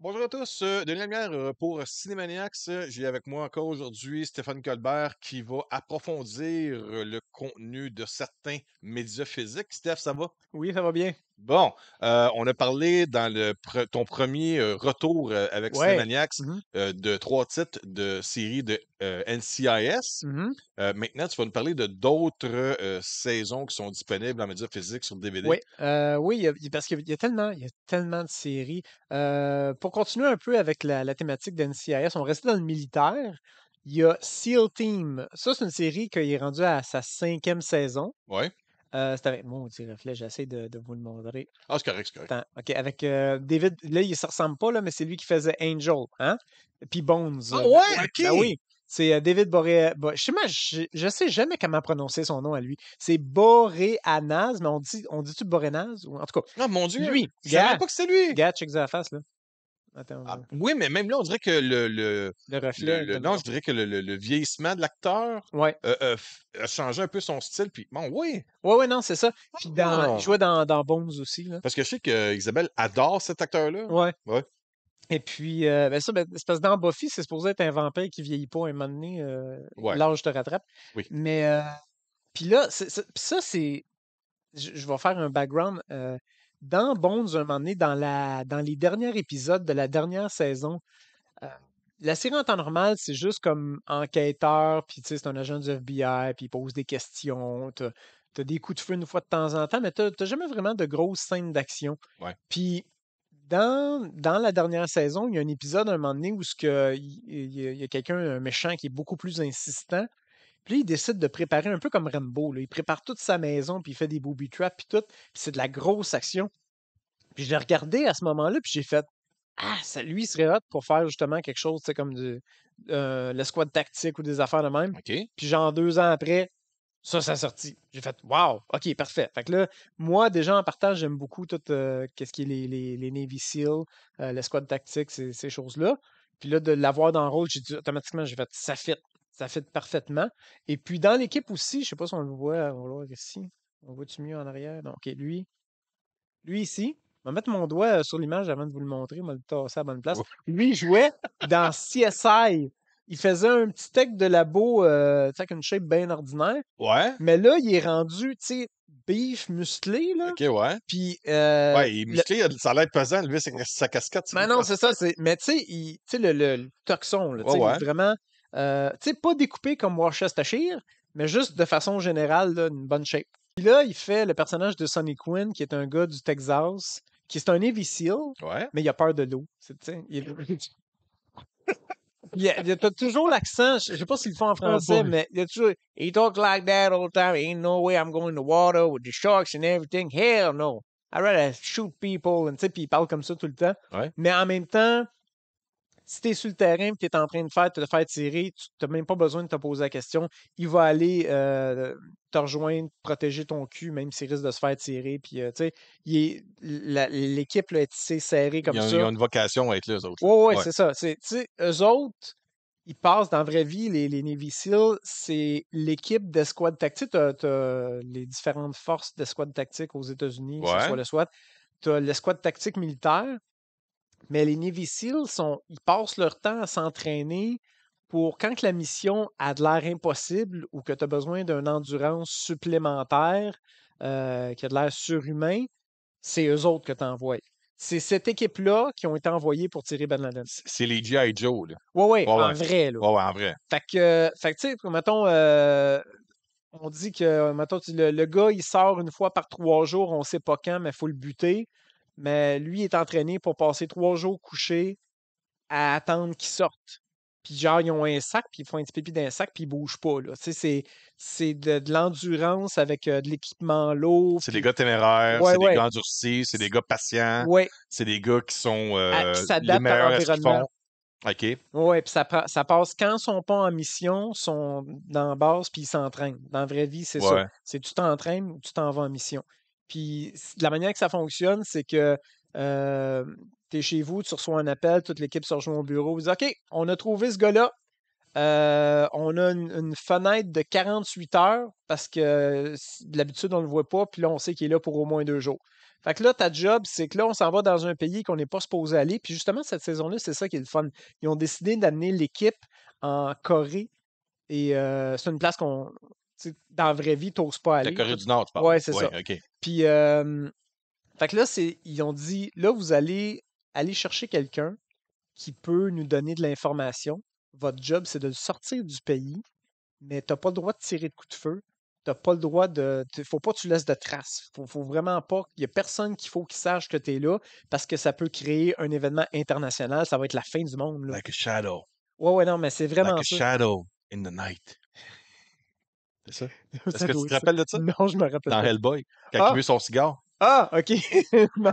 Bonjour à tous, Denis Lemierre pour Cinémaniacs. J'ai avec moi encore aujourd'hui Stéphane Colbert qui va approfondir le contenu de certains médias physiques. Steph, ça va? Oui, ça va bien. Bon, on a parlé dans ton premier retour avec Ouais. Cinémaniacs Mmh. de 3 titres de séries de NCIS. Mmh. Maintenant, tu vas nous parler de d'autres saisons qui sont disponibles en médias physiques sur DVD. Oui, oui, parce qu'il y a tellement de séries. Pour continuer un peu avec la thématique d'NCIS, on restait dans le militaire. Il y a SEAL Team. Ça, c'est une série qui est rendue à sa 5e saison. Ouais. C'est avec mon petit reflet, j'essaie de vous le montrer. Ah, c'est correct, c'est correct. Attends, OK, avec David, là, il ne se ressemble pas, là, mais c'est lui qui faisait Angel, hein? Puis Bones. Ah ouais, Ben ok! oui, c'est David Boré. Je sais jamais comment prononcer son nom à lui. C'est Boréanaz, mais on dit-tu Borénaz? Ou, en tout cas, Ah mon Dieu! lui, Je savais même pas que c'était lui! check ça la face, là. Attends, Ah, oui, mais même là, on dirait que le reflet, non, je dirais que le vieillissement de l'acteur ouais. a changé un peu son style. Puis bon, oui. Ouais, ouais, non, c'est ça. Puis il Ah! jouait dans Bones aussi, là. Parce que je sais que Isabelle adore cet acteur-là. Ouais. Ouais, Et puis, ben ça, ben, c'est parce que dans Buffy, c'est supposé être un vampire qui vieillit pas un moment donné, ouais, l'âge te rattrape. oui. Mais, puis là, puis ça, c'est, je vais faire un background. Dans Bones, un moment donné, dans les derniers épisodes de la dernière saison, euh, la série en temps normal, c'est juste comme enquêteur, puis tu sais, c'est un agent du FBI, puis il pose des questions, t'as des coups de feu une fois de temps en temps, mais t'as jamais vraiment de grosses scènes d'action. Ouais. Puis dans la dernière saison, il y a un épisode à un moment donné où il y a quelqu'un, un méchant qui est beaucoup plus insistant. Puis là, il décide de préparer un peu comme Rambo, là. Il prépare toute sa maison, puis il fait des booby traps, puis tout. Puis c'est de la grosse action. Puis je l'ai regardé à ce moment-là, puis j'ai fait ah, ça, lui, il serait hot pour faire justement quelque chose, tu sais, comme l'escouade tactique ou des affaires de même. OK. Puis genre 2 ans après, ça a sorti. J'ai fait wow, ok, parfait. Fait que là, moi, déjà en partage, j'aime beaucoup tout qu'est-ce qui est les Navy SEAL, l'escouade tactique, ces choses-là. Puis là, de l'avoir dans le rôle, j'ai dit automatiquement, j'ai fait ça fit parfaitement. Et puis dans l'équipe aussi, je sais pas si on le voit, on va le voir ici. On voit-tu mieux en arrière? Non, ok, lui ici. Je vais mettre mon doigt sur l'image avant de vous le montrer, je vais le tasser à la bonne place. Ouf. Lui, il jouait dans CSI. Il faisait un petit tech de labo, tu sais, avec une shape bien ordinaire. Ouais. Mais là, il est rendu, tu sais, beef musclé, là. OK, ouais. Puis, Ouais, il est musclé, ça a l'air pesant, lui, sa casquette, c'est mais quoi? non, c'est ça. Mais tu sais, le toxon, là, Ouais, tu sais, ouais. vraiment, tu sais, pas découpé comme Worcestershire, mais juste de façon générale, là, une bonne shape. Puis là, il fait le personnage de Sonny Quinn, qui est un gars du Texas, qui est un Navy SEAL, Ouais. mais il a peur de l'eau. Tu sais, t'as toujours l'accent, je sais pas s'ils le font en Oh français, boy. mais il y a toujours He talk like that all the time. Ain't no way I'm going in the water with the sharks and everything. Hell no. I'd rather shoot people. And, tu sais, puis il parle comme ça tout le temps. Ouais. Mais en même temps, si tu es sur le terrain et tu es en train de te faire tirer, tu n'as même pas besoin de te poser la question. Il va aller te rejoindre, protéger ton cul, même s'il risque de se faire tirer. Puis, tu sais, l'équipe là, est tissée serrée comme Ils ça. ont une vocation à être là, eux autres, là. Ouais, ouais, Ouais. c'est ça. Tu sais, eux autres, ils passent dans la vraie vie, les Navy SEAL, c'est l'équipe d'escouade tactique. Tu as les différentes forces d'escouade tactique aux États-Unis, que ce soit Ouais. le SWAT. Tu as l'escouade tactique militaire, mais les Navy SEAL ils passent leur temps à s'entraîner pour quand que la mission a de l'air impossible ou que tu as besoin d'une endurance supplémentaire, qui a de l'air surhumain, c'est eux autres que tu envoies. C'est cette équipe-là qui ont été envoyés pour tirer Ben Laden. C'est les G.I. Joe, là. Ouais, ouais, Ouais, en ouais. vrai, là. Ouais, ouais, en vrai. Fait que tu sais, mettons, on dit que, mettons, le gars, il sort une fois par 3 jours, on sait pas quand, mais il faut le buter. Mais lui, il est entraîné pour passer 3 jours couché à attendre qu'il sorte. Puis genre, ils ont un sac, puis ils font un petit pipi dans un sac, puis ils bougent pas, là. Tu sais, c'est de l'endurance avec de l'équipement lourd, C'est des puis gars téméraires, ouais, c'est des ouais, gars endurcis, c'est des gars patients, ouais, c'est des gars qui sont qui les s'adaptent à meilleurs à ce qu'ils l'environnement. font. OK. Ouais, puis ça passe quand ils sont pas en mission, sont dans la base, puis ils s'entraînent. Dans la vraie vie, c'est ça. Ouais. C'est tu t'entraînes ou tu t'en vas en mission. Puis la manière que ça fonctionne, c'est que tu es chez vous, tu reçois un appel, toute l'équipe se rejoint au bureau, vous dites OK, on a trouvé ce gars-là. On a une fenêtre de 48 heures parce que d'habitude, on ne le voit pas, puis là, on sait qu'il est là pour au moins 2 jours. Fait que là, ta job, c'est que là, on s'en va dans un pays qu'on n'est pas supposé aller. Puis justement, cette saison-là, c'est ça qui est le fun. Ils ont décidé d'amener l'équipe en Corée. Et c'est une place qu'on, tu sais, dans la vraie vie, t'oses pas La aller. Corée du Nord, tu parles. Ouais, c'est Ouais, ça. OK. Puis, fait que là, ils ont dit, là, vous allez aller chercher quelqu'un qui peut nous donner de l'information. Votre job, c'est de le sortir du pays, mais t'as pas le droit de tirer de coups de feu. T'as pas le droit de. Faut pas que tu laisses de traces. Faut vraiment pas. Il y a personne qu'il faut qu'il sache que tu es là parce que ça peut créer un événement international. Ça va être la fin du monde, là. Like a shadow. Ouais, ouais, non, mais c'est Like vraiment a ça. shadow in the night. C'est ça? Est-ce Ça que tu doit te être ça. rappelles de ça? Non, je me rappelle Dans pas. Hellboy, quand il Ah! veut son cigare? Ah! OK. Non,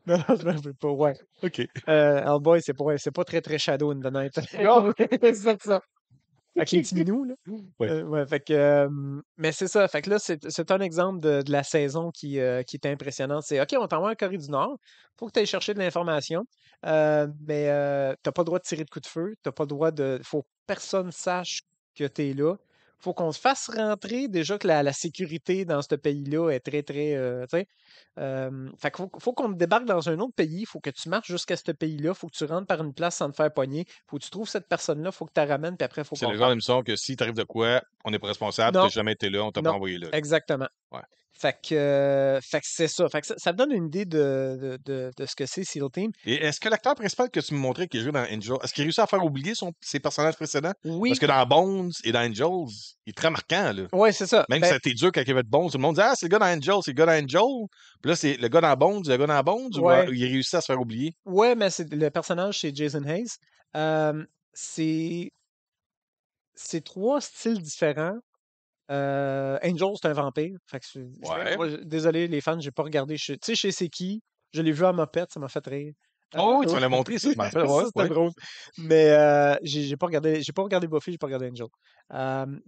non, non, je me rappelle pas. Ouais. OK. Hellboy, c'est pas très, très Shadow in the Night. Non, c'est ça. Avec les petits minous, là. Ouais. Ouais, fait que, mais c'est ça. Fait que là, c'est un exemple de la saison qui est impressionnante. C'est OK, on t'envoie en Corée du Nord. Faut que tu ailles chercher de l'information. Mais t'as pas le droit de tirer de coups de feu. T'as pas le droit de. Faut que personne sache que tu es là. Faut qu'on se fasse rentrer. Déjà que la sécurité dans ce pays-là est très, très. Tu sais, fait qu'il faut qu'on te débarque dans un autre pays. Il faut que tu marches jusqu'à ce pays-là. Il faut que tu rentres par une place sans te faire pogner. Faut que tu trouves cette personne-là. Il faut que tu la ramènes. Puis après, il faut C'est qu'on le genre parte. d'émission que si t'arrive de quoi, on n'est pas responsable, t'as Non, jamais été là, on t'a pas non, envoyé là. exactement. Ouais. Fait que c'est ça. Fait que ça me donne une idée de ce que c'est SEAL Team. Et est-ce que l'acteur principal que tu me montrais qui joue dans Angel, est-ce qu'il réussit à faire oublier ses personnages précédents? Parce Oui, que dans Bones et dans Angels, il est très marquant, là. ouais, c'est ça. Même si Ben, ça a été dur quand il y avait de Bones, tout le monde dit ah, c'est le gars dans Angel, c'est le gars dans Angel. Puis là, c'est le gars dans Bones, le gars dans Bones, ou ouais, il réussit à se faire oublier? ouais, mais le personnage, c'est Jason Hayes. Euh, c'est c'est 3 styles différents. Angel, c'est un vampire. Fait que Ouais. moi, désolé, les fans, j'ai pas regardé. Tu sais, chez C'est qui? Je l'ai vu à Mopette, ça m'a fait rire. Oh oui, tu Ouais. me l'as montré, ça, tu m'en rappelles, ouais, Ça, c'était ouais. drôle. Mais j'ai pas regardé Buffy, j'ai pas regardé Angel.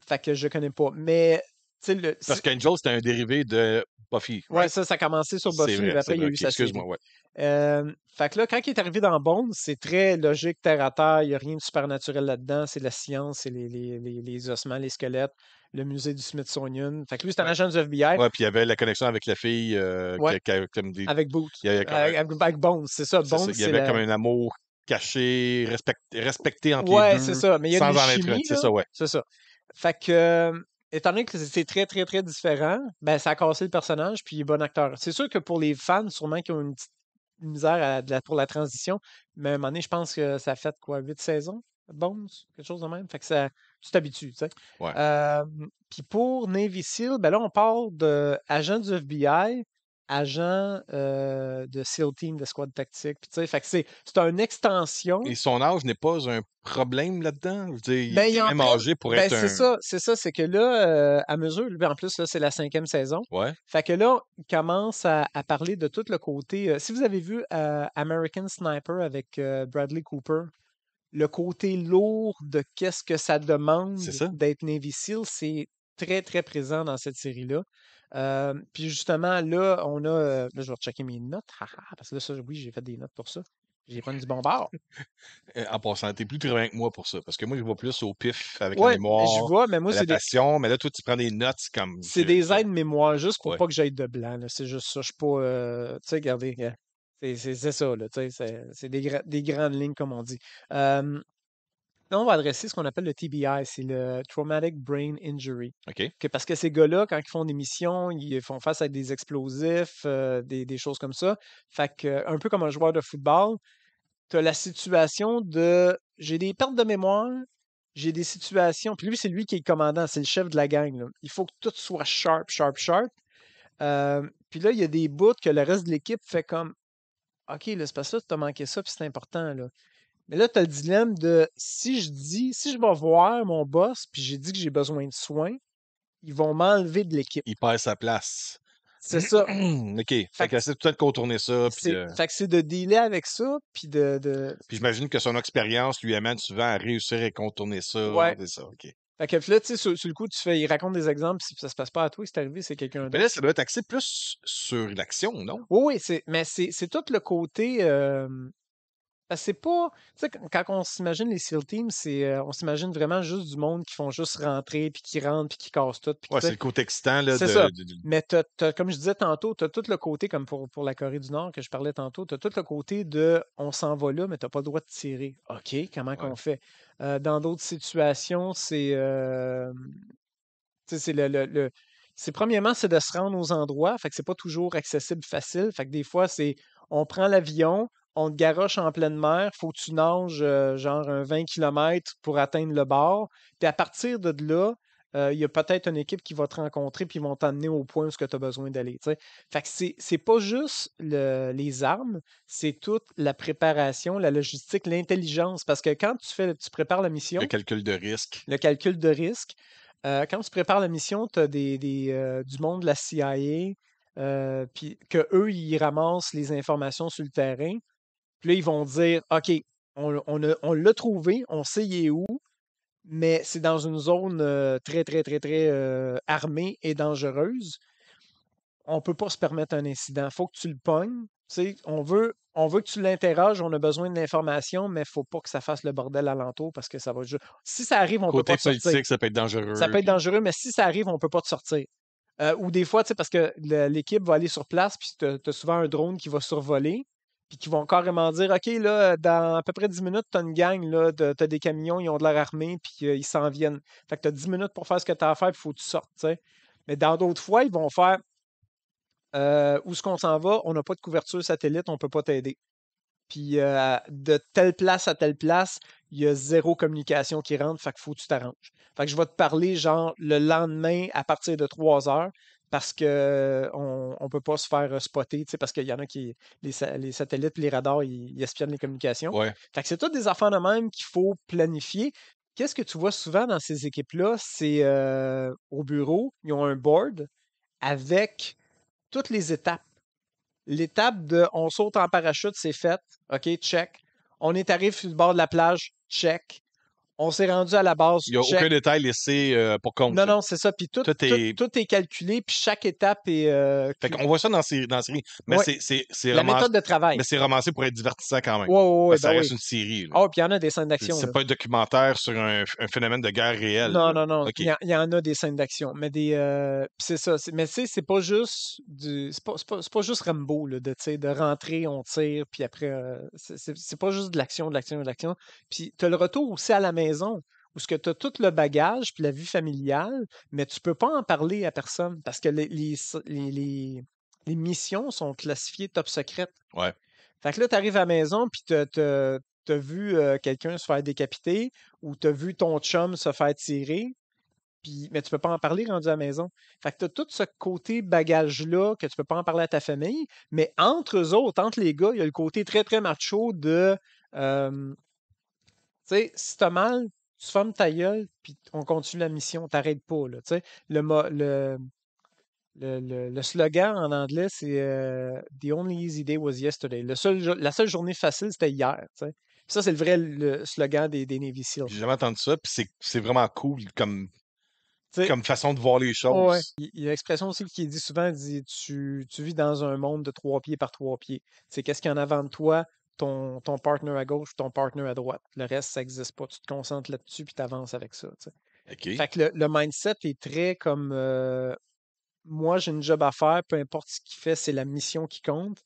Fait que je connais pas. Mais, tu sais, Parce qu'Angel, c'était un dérivé de Buffy, ouais, right? ça a commencé sur Buffy, mais C'est après, il y vrai, a eu ok, sa série. excuse-moi, ouais. Fait que là, quand il est arrivé dans Bones, c'est très logique, terre à terre. Il n'y a rien de supernaturel là-dedans. C'est la science, c'est les ossements, les squelettes, le musée du Smithsonian. Fait que lui, c'est un Ouais. agent du FBI. Ouais, puis il y avait la connexion avec la fille Ouais, comme des. avec Boots. Il y avait comme un. Avec Bones, c'est ça. C'est ça, Bones, il y c'est avait la. comme un amour caché, respecté entre les Ouais, c'est deux, ça. Mais il y a de sans en être un. l'alchimie, C'est là. ça, ouais. C'est ça. Fait que, étant donné que c'est très, très, très différent, ben, ça a cassé le personnage, puis il est bon acteur. C'est sûr que pour les fans, sûrement qui ont une petite misère pour la transition, mais à un moment donné, je pense que ça a fait quoi, 8 saisons? Bones? Quelque chose de même. Fait que ça, tu t'habitues, tu sais. Ouais. Euh, Puis pour Navy SEAL, ben là, on parle de agent du FBI, agent de SEAL Team, de squad tactique. Puis tu sais, fait que c'est une extension. Et son âge n'est pas un problème là-dedans. Je veux dire, il est Ben, il quand en même prennent. âgé pour Ben, être un. c'est que là, à mesure, ben, en plus, là, c'est la 5e saison. Ouais. Fait que là, il commence à parler de tout le côté. Si vous avez vu American Sniper avec Bradley Cooper, le côté lourd de qu'est-ce que ça C'est demande ça. d'être Navy SEAL, c'est très, très présent dans cette série-là. Puis justement, là, on a. Là, je vais rechecker mes notes. Parce que là, ça, oui, j'ai fait des notes pour ça. J'ai pas du bon bord. En passant, t'es plus très bien que moi pour ça. Parce que moi, je vais plus au pif avec la Ouais, je mémoire, vois, mais moi, la passion. Mais là, toi, tu prends des notes comme c'est des que- aides mémoire juste pour Ouais. pas que j'aille de blanc, là. C'est juste ça. Je suis pas. Tu sais, regardez, c'est ça, là. Tu sais, c'est des grandes lignes, comme on dit. Là, on va adresser ce qu'on appelle le TBI, c'est le Traumatic Brain Injury. OK. Parce que ces gars-là, quand ils font des missions, ils font face à des explosifs, des choses comme ça. Fait que, un peu comme un joueur de football, tu as la situation de j'ai des pertes de mémoire, j'ai des situations. Puis lui, c'est lui qui est le commandant, c'est le chef de la gang, là. Il faut que tout soit sharp, sharp, sharp. Puis là, il y a des bouts que le reste de l'équipe fait comme OK, là, c'est parce que tu as manqué ça, puis c'est important, là. Mais là, tu as le dilemme de si je vais voir mon boss, puis j'ai dit que j'ai besoin de soins, ils vont m'enlever de l'équipe. Il perd sa place. C'est ça. OK. Fait Fait que qu'il essaie tout le temps de contourner ça. c'est de dealer avec ça, puis Puis j'imagine que son expérience lui amène souvent à réussir à contourner ça. ouais. C'est ça, OK. Fait que là, tu sais, sur le coup, il raconte des exemples, si ça se passe pas à toi, c'est arrivé, c'est quelqu'un Mais d'autre. là, ça doit être axé plus sur l'action, non? Oui, oui, mais c'est tout le côté. C'est pas. Tu sais, quand on s'imagine les SEAL Teams, on s'imagine vraiment juste du monde qui font juste rentrer, puis qui rentrent, puis qui cassent tout, puis qui, Ouais, tu c'est sais, le côté excitant là, c'est ça. Mais comme je disais tantôt, tu as tout le côté, comme pour la Corée du Nord que je parlais tantôt, tu as tout le côté de on s'en va là, mais tu pas le droit de tirer. OK, comment Ouais. qu'on fait? Dans d'autres situations, tu sais, c'est premièrement, c'est de se rendre aux endroits, fait que c'est pas toujours accessible facile. Fait que des fois, c'est on prend l'avion, on te garoche en pleine mer, faut que tu nages genre un 20 kilomètres pour atteindre le bord. Puis à partir de là, il y a peut-être une équipe qui va te rencontrer puis ils vont t'amener au point où tu as besoin d'aller. Tu sais. Fait que c'est pas juste les armes, c'est toute la préparation, la logistique, l'intelligence. Parce que quand tu prépares la Le mission, calcul de risque. le calcul de risque. Quand tu prépares la mission, tu as du monde de la CIA, puis que eux ils ramassent les informations sur le terrain. Puis là, ils vont dire, OK, on l'a trouvé, on sait il est où, mais c'est dans une zone très, très, très, très armée et dangereuse. On peut pas se permettre un incident. Faut que tu le pognes. Tu sais, on veut que tu l'interroges, on a besoin de l'information, mais faut pas que ça fasse le bordel alentour parce que ça va juste. Si ça arrive, on peut pas Côté te sortir. politique, ça peut être Ça peut dangereux. être dangereux, mais si ça arrive, on peut pas te sortir. Ou des fois, tu sais, parce que l'équipe va aller sur place, puis tu as souvent un drone qui va survoler, puis qui vont carrément dire, OK, là, dans à peu près 10 minutes, tu as une gang, là, tu as des camions, ils ont de l'air armés, puis ils s'en viennent. Fait que tu as 10 minutes pour faire ce que tu as à faire, puis il faut que tu sortes, tu sais. Mais dans d'autres fois, ils vont faire, où est-ce qu'on s'en va? On n'a pas de couverture satellite, on peut pas t'aider. Puis de telle place à telle place, il y a zéro communication qui rentre, fait qu'il faut que tu t'arranges. Fait que je vais te parler genre le lendemain à partir de 3 heures parce que on peut pas se faire spotter, tu sais, parce qu'il y en a qui, les satellites, les radars, ils espionnent les communications. Ouais. Fait que c'est toutes des affaires de même qu'il faut planifier. Qu'est-ce que tu vois souvent dans ces équipes-là? C'est au bureau, ils ont un board avec toutes les étapes. L'étape de on saute en parachute, c'est fait. OK, check. On est arrivé sur le bord de la plage, check. On s'est rendu à la base, Il n'y a aucun check. détail laissé pour compte, Non, là. non, c'est ça. Puis tout, Tout tout, est. tout est calculé, puis chaque étape est. Fait qu'on voit ça dans la série. Mais Ouais, c'est la ramassé. méthode de travail. Mais c'est ramassé pour être divertissant quand même. Ouais, ouais, ouais, Parce que ben ça oui. reste une série, là. Oh, puis il y en a des scènes d'action, C'est là. pas un documentaire sur un phénomène de guerre réel, Non, là. non, non. OK. Il y en a des scènes d'action. Mais puis c'est ça. Mais tu sais, c'est pas juste c'est pas juste Rambo, là, tu sais, de rentrer, on tire, puis après, c'est pas juste de l'action, de l'action, de l'action. Puis t'as le retour aussi à la maison, où ce que t'as tout le bagage, puis la vie familiale, mais tu peux pas en parler à personne, parce que les missions sont classifiées top secrète. Ouais. Fait que là, tu arrives à la maison, puis t'as vu quelqu'un se faire décapiter ou t'as vu ton chum se faire tirer, mais tu peux pas en parler rendu à la maison. Fait que t'as tout ce côté bagage-là que tu peux pas en parler à ta famille, mais entre eux autres, entre les gars, il y a le côté très, très macho de, euh, tu sais, si t'as mal, tu fermes ta gueule, puis on continue la mission, t'arrêtes pas, là, tu sais. Le, mo- le slogan en anglais, c'est The only easy day was yesterday. La seule journée facile, c'était hier. Tu sais. Puis ça, c'est le slogan des Navy SEAL. J'ai jamais entendu ça, puis c'est vraiment cool Tu sais, comme façon de voir les ouais. choses. Il y a une expression aussi qui est dit souvent, elle dit tu vis dans un monde de 3 pieds par 3 pieds. C'est qu'est-ce qu'il y en a avant de toi, ton partner à gauche, ton partner à droite. Le reste, ça n'existe pas. Tu te concentres là-dessus puis tu avances avec ça. Tu sais. OK. Fait que le mindset est très comme moi, j'ai une job à faire, peu importe ce qu'il fait, c'est la mission qui compte.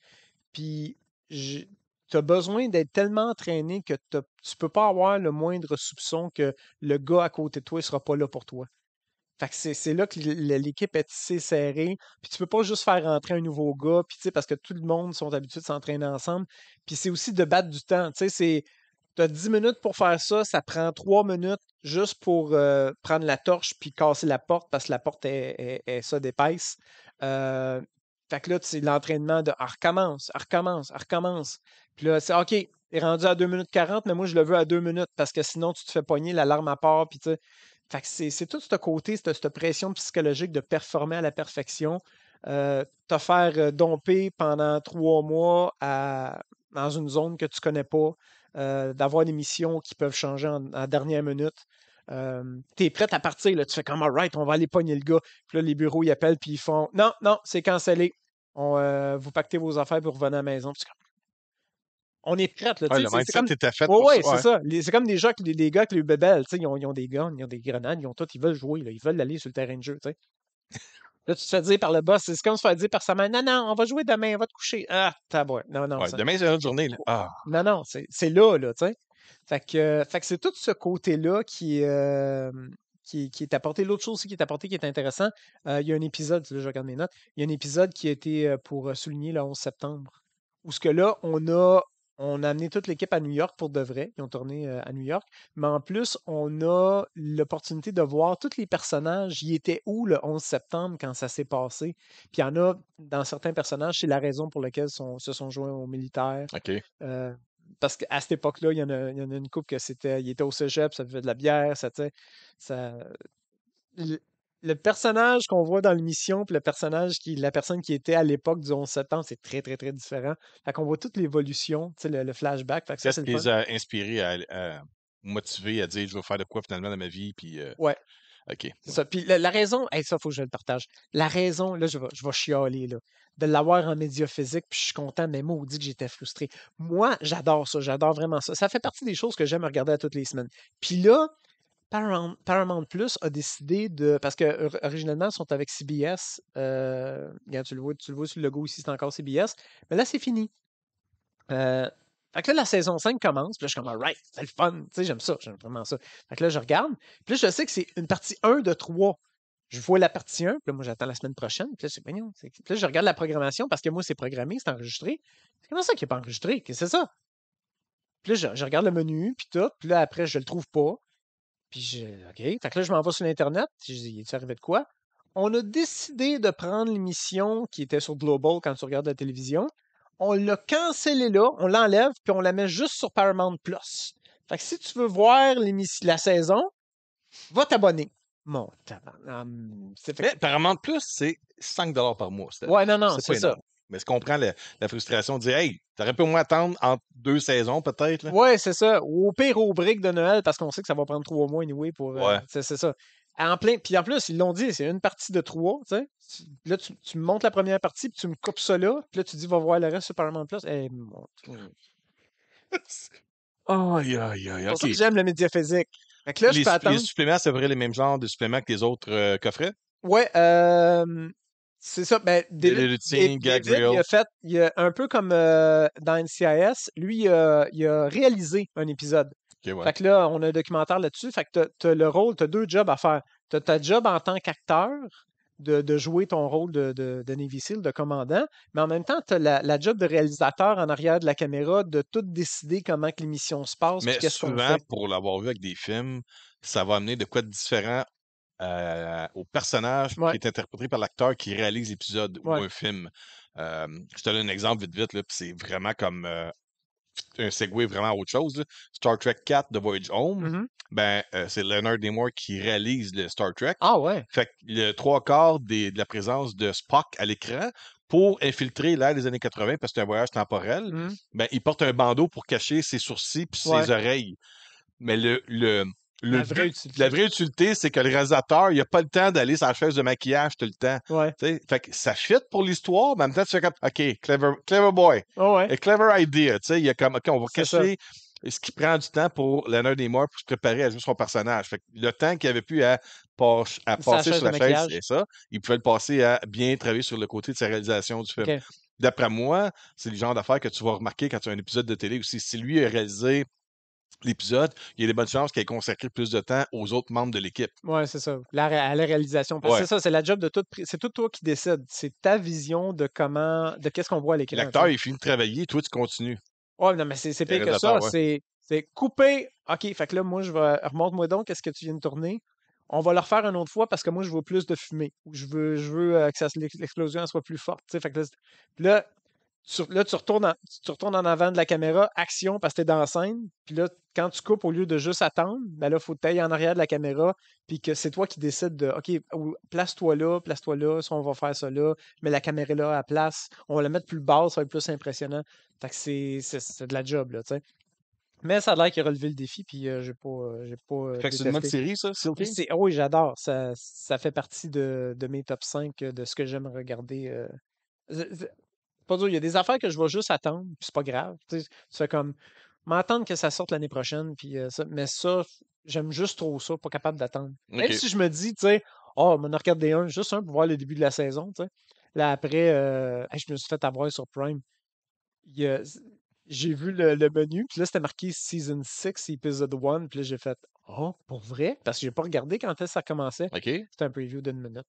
Puis, tu as besoin d'être tellement entraîné que tu peux pas avoir le moindre soupçon que le gars à côté de toi ne sera pas là pour toi. Fait que c'est là que l'équipe est tissée serrée. Puis tu peux pas juste faire rentrer un nouveau gars, puis tu sais, parce que tout le monde sont habitués de s'entraîner ensemble. Puis c'est aussi de battre du temps. Tu sais, t'as 10 minutes pour faire ça, ça prend 3 minutes juste pour prendre la torche puis casser la porte parce que la porte est ça d'épaisse. Euh, Fait que là, c'est l'entraînement de recommence, recommence, recommence. Puis là, c'est OK, il est rendu à 2 minutes 40, mais moi, je le veux à 2 minutes parce que sinon, tu te fais pogner, l'alarme à part. Puis tu sais. Fait que c'est tout ce côté, cette pression psychologique de performer à la perfection. Te faire domper pendant 3 mois dans une zone que tu connais pas, d'avoir des missions qui peuvent changer en dernière minute. Tu es prêt à partir, là, tu fais comme alright, on va aller pogner le gars. Puis là, les bureaux, ils appellent, puis ils font non, non, c'est cancellé. Vous pactez vos affaires pour revenir à la maison. Puis c'est comme, on est prêts, là, Ouais, tu sais, le c'est mindset comme était fait ouais, pour ça. ouais, c'est Ouais. ça. C'est comme des gens, les gars avec les bébelles, tu sais, ils ont des guns, ils ont des grenades, ils ont tout, ils veulent jouer, là, ils veulent aller sur le terrain de jeu, tu sais. Là, tu te fais dire par le boss, c'est comme se faire dire par sa mère, non, non, on va jouer demain, on va te coucher. Ah, tabouin. Non, non, Ouais, ça. demain, c'est une autre journée, là. Oh, Ah, non, non, c'est là, tu sais. Fait que c'est tout ce côté-là qui est apporté. L'autre chose aussi qui est apporté qui est intéressant, il y a un épisode, là, je regarde mes notes, il y a un épisode qui a été pour souligner le 11 septembre, où ce que là, on a amené toute l'équipe à New York pour de vrai. Ils ont tourné à New York. Mais en plus, on a l'opportunité de voir tous les personnages. Ils étaient où le 11 septembre quand ça s'est passé? Puis il y en a, dans certains personnages, c'est la raison pour laquelle se sont joints aux militaires. OK. Euh, parce qu'à cette époque-là, il y en a une couple que il était au cégep, ça buvait de la bière, ça, tu sais, ça, le, le personnage qu'on voit dans l'émission, puis la personne qui était à l'époque du 11 septembre, c'est très, très, très différent. Fait qu'on voit toute l'évolution, tu sais, le flashback, fait que ça, Qu'est-ce c'est le qui fun. les a inspirés motiver à dire je veux faire de quoi finalement dans ma vie, puis Ouais, OK. c'est Ouais. ça. Puis la raison, hey, ça, faut que je le partage. La raison, là, je vais chialer, là, de l'avoir en média physique, puis je suis content, mais maudit que j'étais frustré. Moi, j'adore ça, j'adore vraiment ça. Ça fait partie des choses que j'aime regarder à toutes les semaines. Puis là, Paramount Plus a décidé de. Parce que originalement, ils sont avec CBS. Regarde, tu le vois sur le logo ici, c'est encore CBS. Mais là, c'est fini. Euh, fait que là, la saison 5 commence. Puis là, je suis comme, alright, c'est le fun. Tu sais, j'aime ça. J'aime vraiment ça. Fait que là, je regarde. Puis là, je sais que c'est une partie 1 de 3. Je vois la partie 1. Puis là, moi, j'attends la semaine prochaine. Puis là, Puis là, je regarde la programmation parce que moi, c'est programmé, c'est enregistré. C'est comment ça qui n'est pas enregistré? Qu'est-ce que c'est ça? Puis là, je regarde le menu, puis tout. Puis là, après, je le trouve pas. Puis OK. Fait que là, je m'en vais sur l'Internet. Je dis, il est arrivé de quoi? On a décidé de prendre l'émission qui était sur Global quand tu regardes la télévision. On l'a cancellé là, on l'enlève, puis on la met juste sur Paramount Plus. Fait que si tu veux voir la saison, va t'abonner. Mon tabarnak. Mais Paramount Plus, c'est 5 $ par mois, Steph. Ouais, non, non, C'est c'est pas ça. énorme. Mais je comprends la frustration de dire hey, t'aurais pu au moins attendre entre 2 saisons, peut-être, là. Ouais, c'est ça. Ou au pire, au break de Noël, parce qu'on sait que ça va prendre 3 mois anyway pour. Ouais. C'est ça. En plein. Puis en plus, ils l'ont dit, c'est une partie de 3, tu sais. Là, tu me montres la première partie, puis tu me coupes ça là, puis là, tu dis, va voir le reste sur Paramount Plus. Eh, Aïe, aïe, c'est aïe, pour ça que OK. j'aime le média physique. Fait que là, je peux Les attendre. suppléments, c'est vrai les mêmes genres de suppléments que les autres coffrets? Ouais, c'est ça. Ben, Daily Routine, Gag David, Reel. il a un peu comme dans NCIS, lui, il a réalisé un épisode. OK, ouais. Fait que là, on a un documentaire là-dessus. Fait que t'as le rôle, t'as 2 jobs à faire. T'as ta job en tant qu'acteur, de jouer ton rôle de Navy SEAL, de commandant, mais en même temps, t'as la job de réalisateur en arrière de la caméra, de tout décider comment que l'émission se passe, puis Mais qu'est-ce qu'on souvent, fait. pour l'avoir vu avec des films, ça va amener de quoi de différent au personnage qui Ouais, est interprété par l'acteur qui réalise l'épisode ou ouais. un film. Je te donne un exemple vite, vite, là, puis c'est vraiment comme un segue vraiment à autre chose, là. Star Trek 4 The Voyage Home, Mhm. ben, c'est Leonard Nimoy qui réalise le Star Trek. Ah ouais. Fait que le 3 quarts de la présence de Spock à l'écran pour infiltrer l'ère des années 80 parce que c'est un voyage temporel, Mhm. ben, il porte un bandeau pour cacher ses sourcils puis ses Ouais. oreilles. Mais le La vraie but, la utilité. vraie utilité, c'est que le réalisateur, il n'a pas le temps d'aller sur la chaise de maquillage tout le temps. Ouais. Tu sais, fait que ça fit pour l'histoire, mais en même temps, tu fais comme, OK, clever boy, Ah ouais. a clever idea. Tu sais, il y a comme, OK, on va C'est ça. cacher ce qui prend du temps pour Leonard Nimoy pour se préparer à jouer son personnage. Fait que le temps qu'il avait pu à C'est la passer chaise sur de la chaise, maquillage. c'est ça. Il pouvait le passer à bien travailler sur le côté de sa réalisation du film. OK. D'après moi, c'est le genre d'affaire que tu vas remarquer quand tu as un épisode de télé aussi. Si lui a réalisé l'épisode, il y a des bonnes chances qu'il ait consacré plus de temps aux autres membres de l'équipe. Ouais, c'est ça. À la réalisation. Parce que Ouais. c'est ça, c'est la job de tout. C'est tout toi qui décide. C'est ta vision de qu'est-ce qu'on voit à l'écran, tu L'acteur, sais. il finit de travailler, toi, tu continues. Ouais, non, mais c'est Le pire que ça. réalisateur, ouais. C'est couper. OK, fait que là, moi, remonte-moi donc, qu'est-ce que tu viens de tourner. On va le refaire une autre fois parce que moi, je veux plus de fumée. Ou je veux que l'explosion elle soit plus forte. Tu sais, fait que là, tu retournes en avant de la caméra, action, parce que t'es dans la scène. Puis là, quand tu coupes, au lieu de juste attendre, ben là, il faut que tu en arrière de la caméra. Puis que c'est toi qui décides de OK, place-toi là, ça, on va faire ça là, mais la caméra là à place. On va la mettre plus basse, ça va être plus impressionnant. Fait que c'est de la job, là, tu sais. Mais ça a l'air qu'il a relevé le défi, puis j'ai pas Fait que c'est une bonne détesté. série, ça, Seal Team? Ah oui, j'adore. Ça fait partie de mes top 5 de ce que j'aime regarder. pas dur. Il y a des affaires que je vais juste attendre, puis c'est pas grave. Tu sais, c'est comme m'attendre que ça sorte l'année prochaine, puis mais ça, j'aime juste trop ça, pas capable d'attendre. Même OK. si je me dis, tu sais, oh, on en regarde des un, juste un pour voir le début de la saison, tu sais. Là, après, hey, je me suis fait avoir sur Prime. Il y a- j'ai vu le menu, puis là, c'était marqué Season 6, Episode 1, puis là, j'ai fait, oh, pour vrai? Parce que j'ai pas regardé quand est-ce que ça commençait. OK. C'était un preview d'une minute.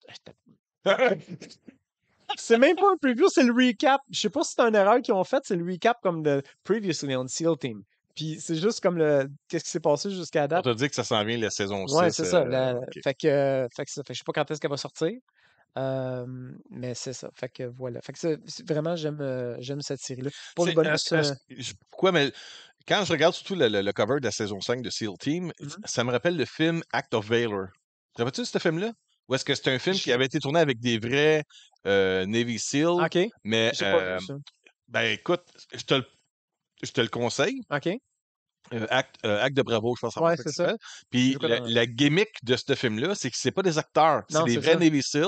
C'est même pas un preview, c'est le recap. Je sais pas si c'est une erreur qu'ils ont faite, c'est le recap comme de Previously on SEAL Team. Puis c'est juste comme qu'est-ce qui s'est passé jusqu'à On date. t'a dit que ça s'en vient la saison Ouais, 6. c'est ça. OK. Fait que je sais pas quand est-ce qu'elle va sortir. Mais c'est ça. Fait que voilà. Fait que vraiment, j'aime cette série-là. Pour le bonus, Pourquoi? Mais quand je regarde surtout le cover de la saison 5 de SEAL Team, mhm. ça me rappelle le film Act of Valor. Te rappelles-tu de ce film-là? Ou est-ce que c'est un film qui Je- avait été tourné avec des vrais Navy SEAL? OK. Mais, J'ai pas vu ça. ben écoute, je te le conseille. OK. Acte de Bravo, je pense que Ouais, c'est ça c'est qu'il ça. s'appelle. Puis J'ai quoi la, dans- la gimmick de ce film-là, c'est que c'est pas des acteurs, c'est Non, des c'est vrais ça. Navy SEAL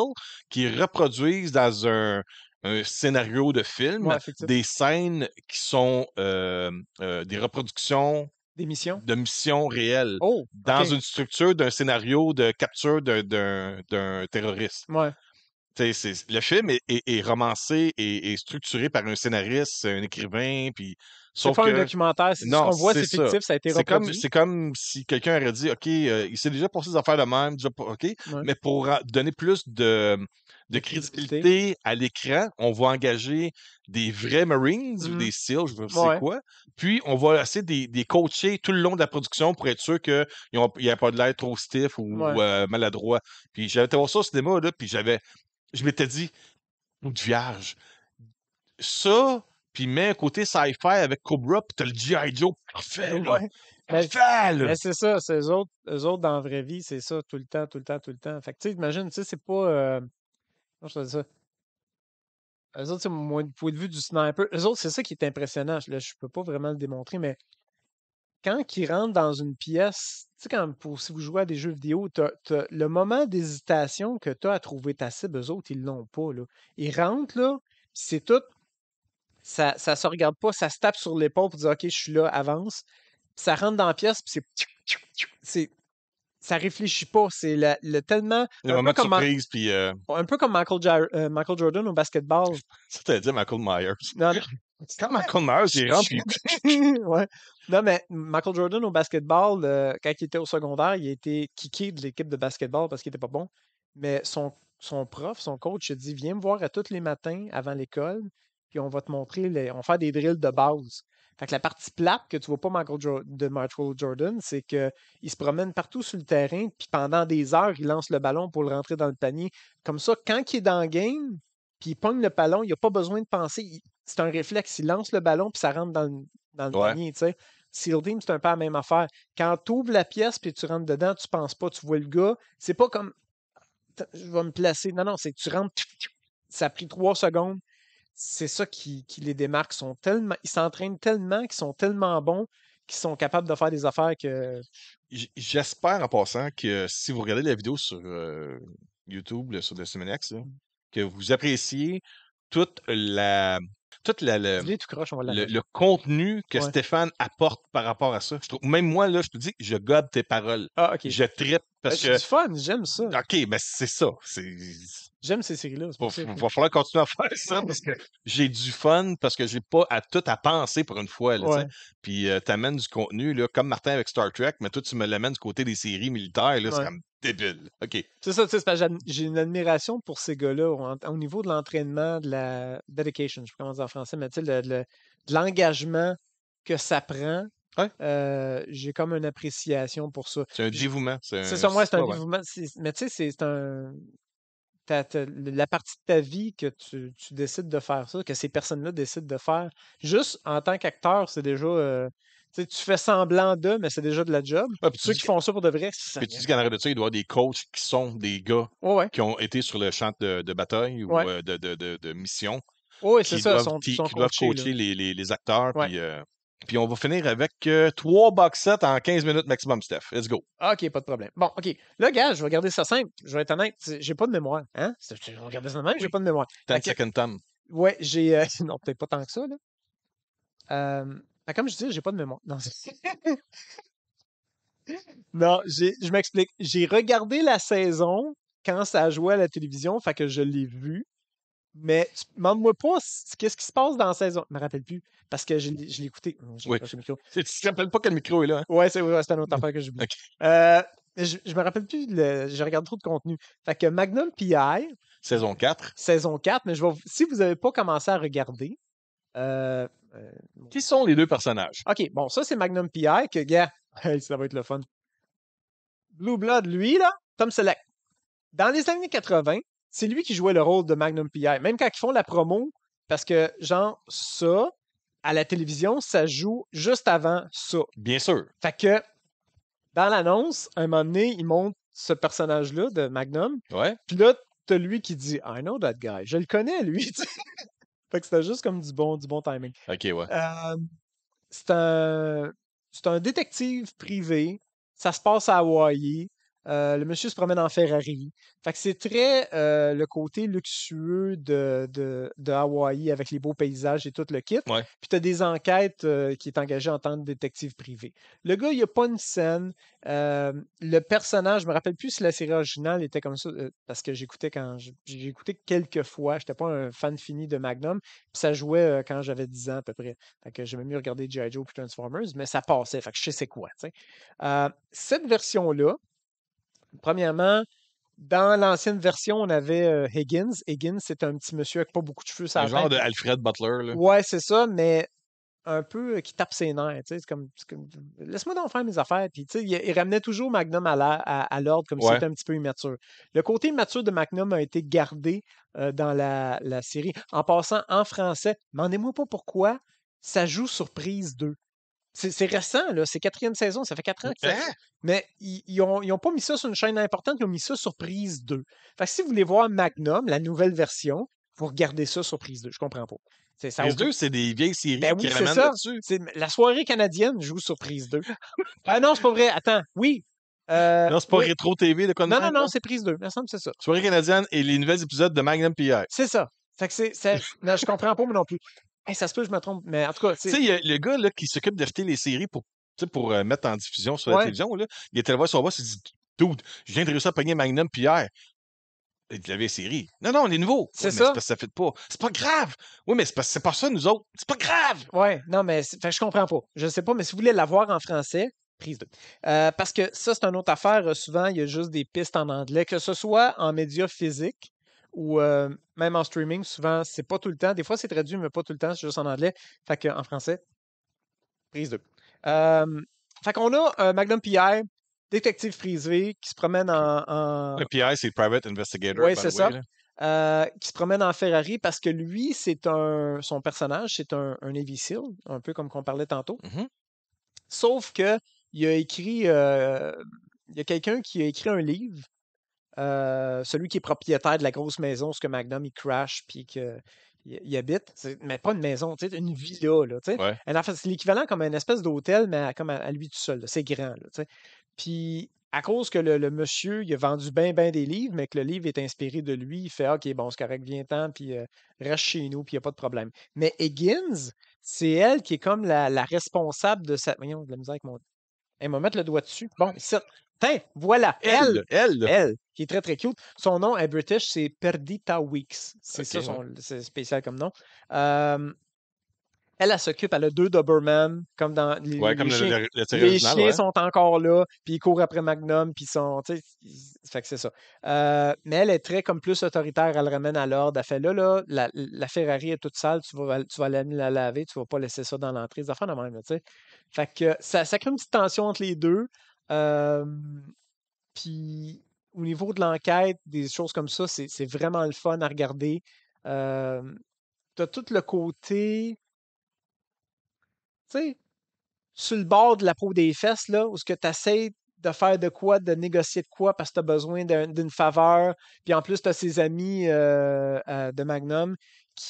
qui reproduisent dans un scénario de film Ouais, effectivement. des scènes qui sont des reproductions Des missions. de missions réelles Oh, dans OK. une structure d'un scénario de capture d'un terroriste. Ouais. Le film est romancé et structuré par un scénariste, un écrivain, puis C'est sauf pas un que documentaire. C'est ce non, qu'on voit, c'est c'est ça. fictif, ça a été C'est comme, reproduit. c'est comme si quelqu'un aurait dit, OK, il s'est déjà passé des affaires de même, OK, Ouais. mais pour donner plus de De crédibilité. crédibilité à l'écran, on va engager des vrais Marines ou des Mhm. SEALs, je ne sais pas c'est Ouais. quoi, puis on va essayer de les coacher tout le long de la production pour être sûr qu'il n'y a pas de l'air trop stiff Ouais. ou maladroit. Puis j'avais été voir ça au cinéma, là, puis je m'étais dit, de vierge, ça, puis mets un côté sci-fi avec Cobra, puis t'as le G.I. Joe parfait, là. Ouais. Mais, Parfait, là. mais c'est ça, c'est eux autres dans la vraie vie, c'est ça, tout le temps, tout le temps, tout le temps. Fait que tu sais, imagine, tu sais, c'est pas. Comment je te dis ça? Eux autres, c'est moins du point de vue du sniper. Eux autres, c'est ça qui est impressionnant. Là, je peux pas vraiment le démontrer, mais quand ils rentrent dans une pièce, tu sais, si vous jouez à des jeux vidéo, t'as le moment d'hésitation que tu as à trouver ta cible, eux autres, ils l'ont pas, là. Ils rentrent, là, pis c'est tout. Ça se regarde pas, ça se tape sur l'épaule pour dire OK, je suis là, avance. Puis ça rentre dans la pièce, puis c'est ça réfléchit pas. C'est tellement. Le moment de surprise, puis Un peu comme Michael Jordan au basketball. ça t'allais dire Michael Myers. Non, Quand Michael Myers, il rentre, puis ouais. Non, mais Michael Jordan au basketball, quand il était au secondaire, il a été kické de l'équipe de basketball parce qu'il était pas bon. Mais son prof, son coach, il a dit viens me voir à tous les matins avant l'école, puis on va te montrer, on va faire des drills de base. Fait que la partie plate que tu vois pas de Michael Jordan, c'est qu'il se promène partout sur le terrain, puis pendant des heures, il lance le ballon pour le rentrer dans le panier. Comme ça, quand il est dans le game, puis il pogne le ballon, il n'a pas besoin de penser. C'est un réflexe. Il lance le ballon, puis ça rentre dans le ouais. panier, tu sais. SEAL Team, c'est un peu la même affaire. Quand tu ouvres la pièce, puis tu rentres dedans, tu penses pas, tu vois le gars. C'est pas comme, je vais me placer. Non, non, c'est que tu rentres, ça a pris 3 secondes. C'est ça qui les démarque. Ils s'entraînent tellement, qu'ils sont tellement bons, qu'ils sont capables de faire des affaires que. J'espère en passant que si vous regardez la vidéo sur YouTube, là, sur Decimaniacs, là, que vous appréciez toute la, toute la, le, Dis-les tout croche, on va le, l'arranger. le contenu que Ouais. Stéphane apporte par rapport à ça. Même moi, là, je te dis, je gode tes paroles. Ah, OK. Je trippe parce J'ai que, du fun, j'aime ça. OK, mais c'est ça. J'aime ces séries-là, c'est Va, pour ça que. va falloir continuer à faire ça parce que j'ai du fun, parce que j'ai pas à tout à penser pour une fois, là, tu sais. Ouais, Puis t'amènes du contenu, là, comme Martin avec Star Trek, mais toi, tu me l'amènes du côté des séries militaires, là, c'est ouais. comme débile. OK. C'est ça, tu sais, c'est parce que j'ai une admiration pour ces gars-là au niveau de l'entraînement, de la dedication, je sais pas comment dire en français, mais tu sais, de l'engagement que ça prend, Ouais. j'ai comme une appréciation pour ça. C'est un Puis dévouement. c'est ça, moi, c'est un Ouais. dévouement. Mais tu sais, c'est un. La partie de ta vie que tu décides de faire ça, que ces personnes-là décident de faire, juste en tant qu'acteur, c'est déjà. Tu sais, tu fais semblant d'eux, mais c'est déjà de la job. Ouais, puis Ceux qui font ça pour de vrai, puis tu dis qu'en arrière de ça, il doit y avoir des coachs qui sont des gars ouais, ouais, qui ont été sur le champ de bataille ou ouais. de mission, Ouais, c'est qui ça, doivent, ils sont qui doivent coachés, là. coacher les acteurs. Ouais. Puis on va finir avec 3 box sets en 15 minutes maximum, Steph. Let's go. Ah, OK, pas de problème. Bon, OK. Là, gars, je vais garder ça simple. Je vais être honnête. J'ai pas de mémoire. Hein? Je vais regarder ça de même, j'ai pas de mémoire. Fait 10 que, second time. Ouais, j'ai. Non, peut-être pas tant que ça, là. Comme je dis, j'ai pas de mémoire. Non, non, je m'explique. J'ai regardé la saison quand ça a joué à la télévision, fait que je l'ai vu. Mais demande-moi pas qu'est-ce qui se passe dans la saison. Je me rappelle plus. Parce que je l'ai écouté. Oh, j'ai Oui. accroché le micro. Tu te rappelles pas que le micro est là, hein? Ouais, c'est une autre affaire que j'oublie. OK. Je me rappelle plus, je regarde trop de contenu. Fait que Magnum P.I., Saison 4. saison 4, mais si vous n'avez pas commencé à regarder, euh, euh, Qui sont les deux personnages? OK, bon, ça c'est Magnum P.I. que, gars, hey, ça va être le fun. Blue Blood, lui, là, Tom Selleck. Dans les années 80, c'est lui qui jouait le rôle de Magnum P.I. Même quand ils font la promo, parce que, genre, ça, à la télévision, ça joue juste avant ça. Bien sûr. Fait que, dans l'annonce, à un moment donné, ils montrent ce personnage-là de Magnum. Ouais. Puis là, t'as lui qui dit I know that guy. Je le connais, lui. tu sais. Fait que c'était juste comme du bon timing. OK, ouais. Euh, c'est un, c'est un détective privé. Ça se passe à Hawaï. Le monsieur se promène en Ferrari. Fait que c'est très le côté luxueux de Hawaï avec les beaux paysages et tout le kit. Ouais. Puis tu as des enquêtes qui est engagé en tant que détective privé. Le gars, il n'y a pas une scène. Le personnage, je me rappelle plus si la série originale était comme ça, parce que j'écoutais j'ai écouté quelques fois. J'étais pas un fan fini de Magnum. Puis ça jouait quand j'avais 10 ans à peu près. Fait que j'aimais mieux regarder G.I. Joe puis Transformers, mais ça passait. Fait que je sais c'est quoi, tu sais. Cette version-là, premièrement, dans l'ancienne version, on avait Higgins. Higgins, c'est un petit monsieur avec pas beaucoup de cheveux sur Un la genre tête. de Alfred Butler, là. Ouais, c'est ça, mais un peu qui tape ses nerfs. Tu sais, laisse-moi donc faire mes affaires. Puis, tu sais, il ramenait toujours Magnum à l'ordre comme s'il Ouais. était un petit peu immature. Le côté immature de Magnum a été gardé dans la série. En passant en français, demandez-moi pas pourquoi, ça joue sur prise 2. C'est récent, là. C'est quatrième saison. Ça fait 4 ans que ça. Hein? Mais ils ont pas mis ça sur une chaîne importante, ils ont mis ça sur prise 2. Fait que si vous voulez voir Magnum, la nouvelle version, vous regardez ça sur prise 2. Je comprends pas. Ça a Les aucun- deux, c'est des vieilles séries Ben qui oui, c'est ramènent ça. là-dessus. La soirée canadienne joue sur prise 2. Ah non, c'est pas vrai. Attends. Oui. Non, c'est pas Oui. Rétro TV de quoi de Non, non, même, non, là? c'est prise 2. Il me semble que c'est ça. Soirée canadienne et les nouvelles épisodes de Magnum P.I. C'est ça. Fait que non, je comprends pas, moi non plus. Hey, ça se peut, je me trompe. Mais en tout cas, Tu sais, il y a le gars là, qui s'occupe d'acheter les séries pour mettre en diffusion sur la ouais, télévision. Là. Il était allé voir son boss, il dit Dude, je viens de réussir à pogner Magnum P.I. Il dit, la série. Non, non, on est nouveau. c'est Ouais, mais c'est ça. parce que ça fait pas. C'est pas grave. Oui, mais c'est parce que c'est pas ça, nous autres. C'est pas grave. Ouais, non, mais fait que je comprends pas. Je sais pas, mais si vous voulez l'avoir en français, prise 2. Parce que ça, c'est une autre affaire. Souvent, il y a juste des pistes en anglais, que ce soit en médias physiques ou même en streaming. Souvent, c'est pas tout le temps. Des fois, c'est traduit, mais pas tout le temps. C'est juste en anglais. Fait que en français, prise 2. Fait qu'on a un Magnum PI, détective privé, qui se promène Le PI, c'est Private Investigator, Ouais, by c'est the way. ça. Là. Qui se promène en Ferrari parce que lui, son personnage, c'est un Navy SEAL, un peu comme qu'on parlait tantôt. Mhm. Sauf que il a écrit, il y a quelqu'un qui a écrit un livre, celui qui est propriétaire de la grosse maison, ce que Magnum il crash puis qu'il habite, mais pas une maison, tu sais, une villa là, tu sais. Ouais. En fait, c'est l'équivalent comme une espèce d'hôtel, mais comme à lui tout seul. Là. C'est grand, là, tu sais. Puis à cause que le monsieur, il a vendu bien, bien des livres, mais que le livre est inspiré de lui, il fait OK, bon, c'est correct, viens-t'en, puis reste chez nous, puis il n'y a pas de problème. Mais Higgins, c'est elle qui est comme la responsable de cette. Voyons, de la misère avec mon. Elle m'a mettre le doigt dessus. Bon, ici. Tiens, voilà, Elle. elle, qui est très, très cute. Son nom est British, c'est Perdita Weeks. C'est Ok, ça, ouais. c'est spécial comme nom. Euh, elle s'occupe, elle a 2 Doberman, comme dans Ouais, les comme chiens. la série Les originale, chiens ouais. sont encore là, puis ils courent après Magnum, puis ils sont, tu sais, fait que c'est ça. Mais elle est très comme plus autoritaire, elle le ramène à l'ordre. Elle fait là, la Ferrari est toute sale, tu vas aller la laver, tu vas pas laisser ça dans l'entrée, des affaires de même, là, tu sais. Fait que ça crée une petite tension entre les deux. Euh, Puis au niveau de l'enquête, des choses comme ça, c'est vraiment le fun à regarder. Euh, T'as tout le côté, tu sais, sur le bord de la peau des fesses, là, où ce que tu essaies de faire de quoi, de négocier de quoi parce que tu as besoin d'une faveur. Puis en plus, tu as ses amis de Magnum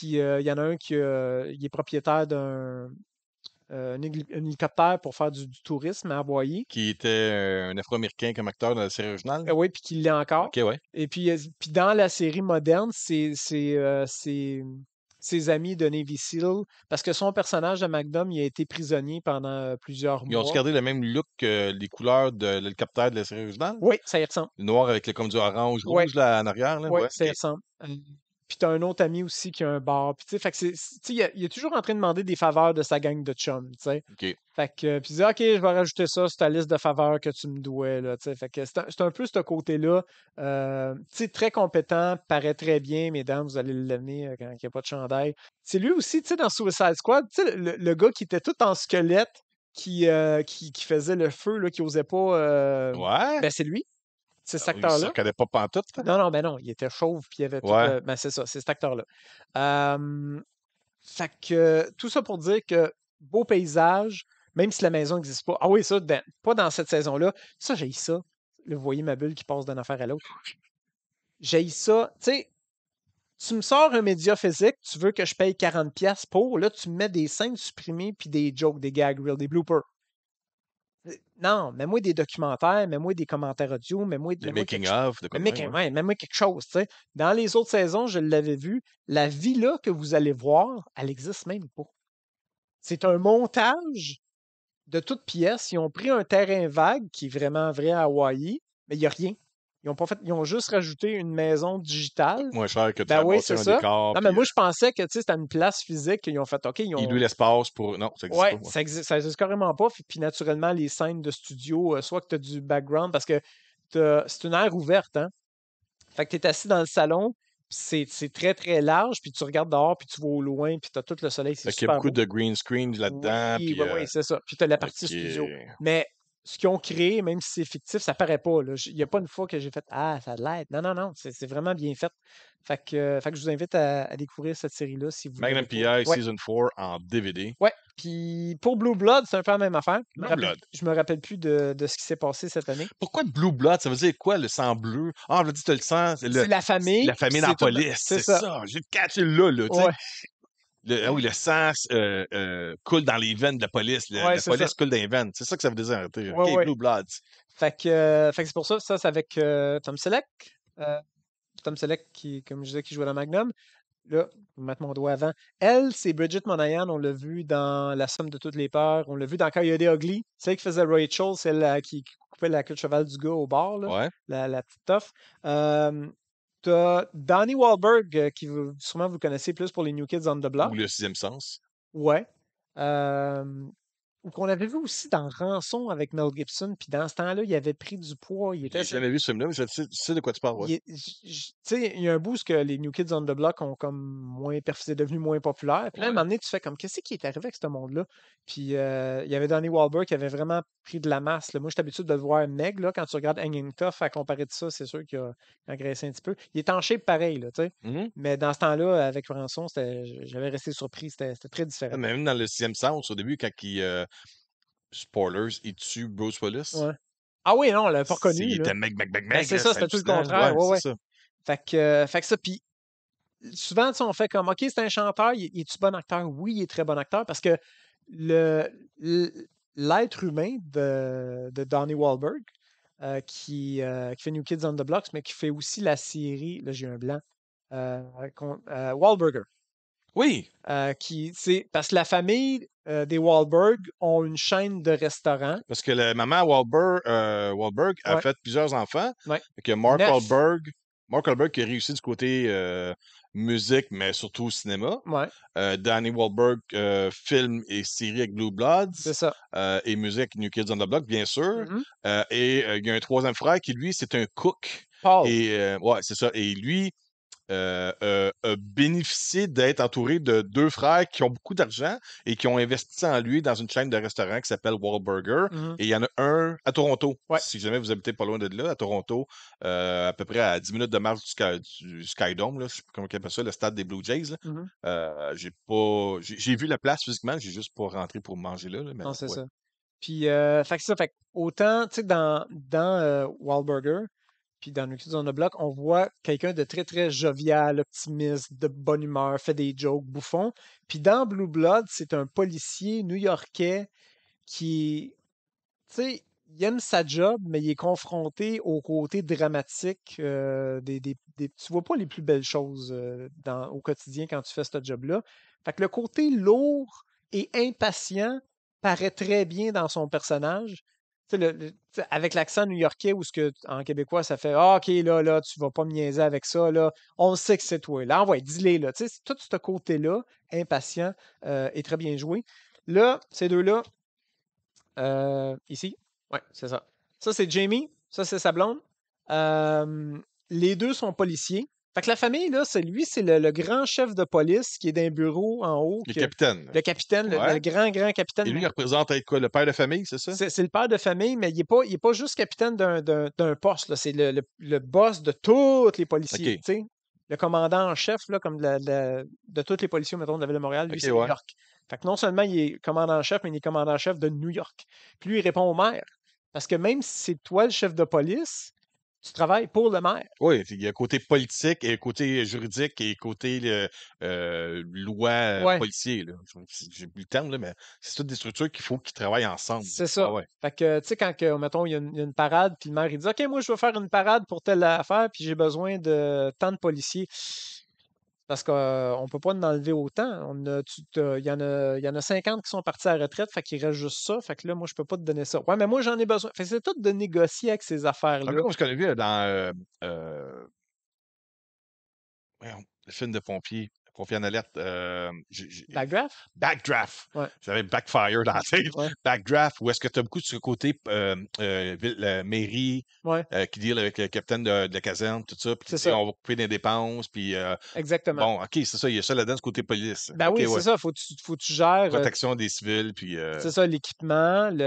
il y en a un il est propriétaire un hélicoptère pour faire du tourisme à Hawaï. Qui était un Afro-Américain comme acteur dans la série originale. Oui, puis qu'il l'est encore. Ok, ouais. Et puis dans la série moderne, c'est ses amis de Navy SEAL, parce que son personnage de Magnum, il a été prisonnier pendant plusieurs Ils ont mois. gardé le même look que les couleurs de l'hélicoptère de la série originale? Oui, ça y ressemble. Le noir avec comme du Oui, orange-rouge là, en arrière, là? oui, Ouais, ça y OK. ressemble. Puis t'as un autre ami aussi qui a un bar. Puis tu sais, fait que tu sais, il est toujours en train de demander des faveurs de sa gang de chums, tu sais. OK. Fait que, puis il dit, OK, je vais rajouter ça sur ta liste de faveurs que tu me dois, là, tu sais. Fait que c'est un peu ce côté-là. Tu sais, très compétent, paraît très bien, mesdames, vous allez l'aimer quand il n'y a pas de chandail. C'est lui aussi, tu sais, dans Suicide Squad, tu sais, le gars qui était tout en squelette, qui faisait le feu, là, qui osait pas. Ouais? Ben, c'est lui, c'est cet Il se acteur-là. reconnaît pas pantoute, là? Non, non, ben non, il était chauve, puis il avait tout. Ouais. Ben, c'est ça, c'est cet acteur-là. Fait que tout ça pour dire que beau paysage, même si la maison n'existe pas. Ah oui, ça, pas dans cette saison-là. Ça, j'ai ça. Là, vous voyez ma bulle qui passe d'une affaire à l'autre. J'ai ça. Tu sais, tu me sors un média physique, tu veux que je paye 40$ pour, là, tu me mets des scènes supprimées puis des jokes, des gag reels, des bloopers. Non, mets-moi des documentaires, mets-moi des commentaires audio, Des mets-moi quelque making chose. of, de quoi de même, ouais. Ouais, mets-moi quelque chose, tu sais. Dans les autres saisons, je l'avais vu, la villa que vous allez voir, elle n'existe même pas. C'est un montage de toutes pièces. Ils ont pris un terrain vague qui est vraiment vrai à Hawaï, mais il n'y a rien. Ils ont juste rajouté une maison digitale. Moins cher que de Ben faire oui, bâtir c'est un ça. décor, Non, mais puis moi, je pensais que tu sais, c'était une place physique qu'ils ont fait. OK, ils il ont. loue l'espace pour... Non, ça existe pas, Ouais, ouais. ça existe carrément pas. Puis naturellement, les scènes de studio, soit que tu as du background, parce que c'est une aire ouverte, hein. Fait que tu es assis dans le salon, puis c'est très, très large, puis tu regardes dehors, puis tu vois au loin, puis tu as tout le soleil, c'est Fait qu'il y a super beaucoup beau. de green screen Oui, là-dedans, oui, puis... oui, c'est ça. Puis tu as la partie OK. studio. Mais ce qu'ils ont créé, même si c'est fictif, ça paraît pas, là. Il n'y a pas une fois que j'ai fait Ah, ça a de l'air. Non, non, non, c'est vraiment bien fait. Fait que je vous invite à découvrir cette série-là si vous l'avez Magnum pas. P.I. Ouais, Season 4 en DVD. ouais. Puis pour Blue Blood, c'est un peu la même affaire. Blue Blood. Je me rappelle plus de ce qui s'est passé cette année. Pourquoi Blue Blood? Ça veut dire quoi, le sang bleu? Ah, on l'a dit, t'as le sang, c'est C'est la famille, la puis famille dans la c'est tout. police, C'est c'est ça. ça. J'ai catché là, tu sais. Ouais, Ah oui, le sang coule dans les veines de la police. ouais, La c'est ça. police coule dans les veines. C'est ça que ça veut dire. Ouais, OK, ouais. Blue Bloods. Fait que c'est pour ça, ça c'est avec Tom Selleck. Euh, Tom Selleck qui, comme je disais, qui jouait dans Magnum. Là, je vais mettre mon doigt avant. Elle, c'est Bridget Monahan. On l'a vu dans La Somme de toutes les peurs. On l'a vu dans Coyote Ugly. Celle qui faisait Rachel, celle qui coupait la queue de cheval du gars au bar, là, Ouais. la petite toffe. T'as Donnie Wahlberg, sûrement vous connaissez plus pour les New Kids on the Block. Ou le sixième sens. Ouais. Euh, ou qu'on avait vu aussi dans Rançon avec Mel Gibson. Puis dans ce temps-là, il avait pris du poids. Il était J'ai jamais vu ce film-là, mais je sais de quoi tu parles, ouais. tu sais, il y a un bout où que les New Kids on the Block ont comme c'est devenu moins populaire. Puis là, à un Ouais. moment donné, tu fais comme, qu'est-ce qui est arrivé avec ce monde-là? Puis il y avait Donnie Wahlberg qui avait vraiment pris de la masse, là. Moi, je suis habitué de le voir maigre, là. Quand tu regardes Hanging Tough, à comparer de ça, c'est sûr qu'il a engraissé un petit peu. Il est en shape pareil, là, tu sais. Mhm. Mais dans ce temps-là, avec Rançon, j'avais resté surpris. C'était très différent. Même dans le sixième sens, au début, quand spoilers, il tue Bruce Willis. Ouais. Ah oui, non, on l'a pas Il reconnu, là. était mec, Ben, c'est là, ça, c'est c'était tout le hallucinant. contraire. Ouais, Ouais, c'est ouais. ça. Fait que ça, puis souvent, tu sais, on fait comme, OK, c'est un chanteur, il est-tu bon acteur? Oui, il est très bon acteur parce que le, l- l'être humain de Donnie Wahlberg, qui fait New Kids on the Blocks, mais qui fait aussi la série, là, j'ai un blanc, Wahlburger. Oui, Parce que la famille des Wahlberg ont une chaîne de restaurants. parce que la maman Wahlberg a Ouais, fait plusieurs enfants. ouais. Fait que 9. Mark Wahlberg qui a réussi du côté musique, mais surtout au cinéma. Ouais, Danny Wahlberg, film et série avec Blue c'est Bloods, ça. et musique avec New Kids on the Block, bien sûr. Mhm. Il y a un troisième frère qui, lui, c'est un cook. Paul. Et ouais, c'est ça. Et lui a bénéficié d'être entouré de deux frères qui ont beaucoup d'argent et qui ont investi en lui dans une chaîne de restaurants qui s'appelle Wahlburger. Mhm. Et il y en a un à Toronto. Ouais. Si jamais vous habitez pas loin de là, à Toronto, à peu près à 10 minutes de marche du Skydome, là, je sais pas comment on appelle ça, le stade des Blue Jays. Là. Mhm. J'ai vu la place physiquement, j'ai juste pas rentré pour manger là, mais Non, c'est ouais. ça. Puis, fait que autant, tu sais, dans Wahlburger, puis dans New Kids on the Block, on voit quelqu'un de très, très jovial, optimiste, de bonne humeur, fait des jokes, bouffon. Puis dans Blue Blood, c'est un policier new-yorkais qui, tu sais, il aime sa job, mais il est confronté au côté dramatique. Tu vois pas les plus belles choses au quotidien quand tu fais ce job-là. Fait que le côté lourd et impatient paraît très bien dans son personnage. Tu sais, tu sais, avec l'accent new-yorkais, ou ce que en québécois, ça fait Ah, OK, là, tu vas pas me niaiser avec ça, là. On sait que c'est toi. Là, envoie, dis-les, là. Tu sais, tout ce côté-là, impatient, est très bien joué. Là, ces deux-là, ici. Ouais, c'est ça. Ça, c'est Jamie. Ça, c'est sa blonde. Euh, les deux sont policiers. Fait que la famille, là, c'est le grand chef de police qui est dans un bureau en haut, Le capitaine. le capitaine, le Ouais. grand capitaine. Et lui, il représente être quoi? Le père de famille, c'est ça? C'est le père de famille, mais il est pas juste capitaine d'un poste, là. C'est le boss de tous les policiers. OK. Tu sais. Le commandant en chef, là, comme de tous les policiers, mettons, de la ville de Montréal, lui, OK, c'est New ouais. York. Fait que non seulement il est commandant en chef, mais il est commandant en chef de New York. Puis lui, il répond au maire. Parce que même si c'est toi le chef de police, tu travailles pour le maire. Oui, il y a un côté politique et un côté juridique et côté loi Ouais. policier. Là. J'ai plus le terme, là, mais c'est toutes des structures qu'il faut qu'ils travaillent ensemble. C'est Ah ça. ouais. Fait que, tu sais, quand, mettons, il y a une parade, puis le maire, il dit, OK, moi, je veux faire une parade pour telle affaire, puis j'ai besoin de tant de policiers. Parce qu'on ne peut pas en enlever autant. Il y en a 50 qui sont partis à la retraite, fait qu'il reste juste ça. Fait que là, moi, je peux pas te donner ça. Ouais, mais moi, j'en ai besoin. Fait que c'est tout de négocier avec ces Un peu affaires-là. comme ce qu'on a vu dans voyons, le film de pompier en alerte. Backdraft? Backdraft. Ouais, J'avais Backfire dans la tête. ouais, Backdraft, où est-ce que tu as beaucoup de ce côté mairie ouais. qui deal avec le capitaine de la caserne, tout ça, puis qui C'est dit ça. on va couper des dépenses, puis Exactement. bon, OK, c'est ça, il y a ça là-dedans, ce côté police. Ben OK, oui, c'est ouais. ça. Faut que tu gères. Protection des civils, puis C'est ça, l'équipement, tu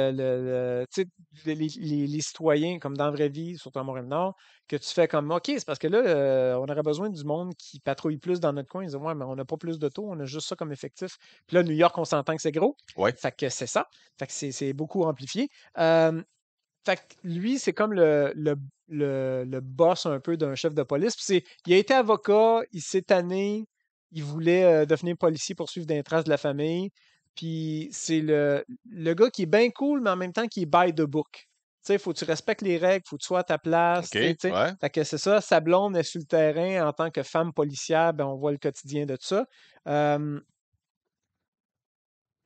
sais, les citoyens, comme dans la vraie vie, surtout à Montréal-Nord, que tu fais comme, OK, c'est parce que là, on aurait besoin du monde qui patrouille plus dans notre coin. Ils disent, ouais, mais on n'a pas plus d'auto, on a juste ça comme effectif. Puis là, New York, on s'entend que c'est gros. ouais. Fait que c'est ça. Fait que c'est beaucoup amplifié. Fait que lui, c'est comme le boss un peu d'un chef de police. Puis il a été avocat, il s'est tanné, il voulait devenir policier pour suivre des traces de la famille. Puis c'est le gars qui est bien cool, mais en même temps qui est by the book. Tu sais, faut que tu respectes les règles, faut que tu sois à ta place. OK, Tu sais. ouais. Fait que c'est ça, sa blonde est sur le terrain en tant que femme policière, ben on voit le quotidien de ça. Euh,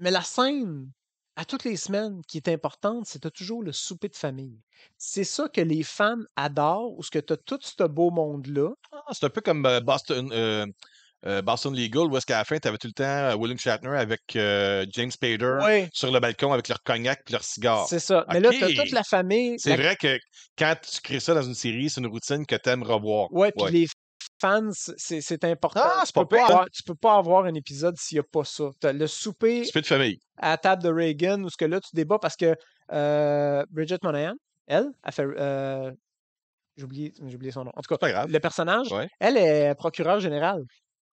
mais la scène, à toutes les semaines, qui est importante, c'est que tu toujours le souper de famille. C'est ça que les fans adorent, ou ce que tu as tout ce beau monde-là. Ah, c'est un peu comme Boston Legal, où est-ce qu'à la fin, tu avais tout le temps William Shatner avec James Spader Oui, sur le balcon avec leur cognac et leur cigare. c'est ça. Mais OK! là, tu as toute la famille. C'est vrai que quand tu crées ça dans une série, c'est une routine que tu aimes revoir. Ouais, puis Ouais. les fans, c'est important. Ah, c'est pas pire, hein? Tu peux pas avoir un épisode s'il n'y a pas ça. T'as le souper Souper de famille. à la table de Reagan, où ce que là, tu débats parce que Bridget Monahan, elle, a fait. J'ai oublié son nom. En tout C'est cas, pas grave. le personnage, Ouais. elle est procureure générale.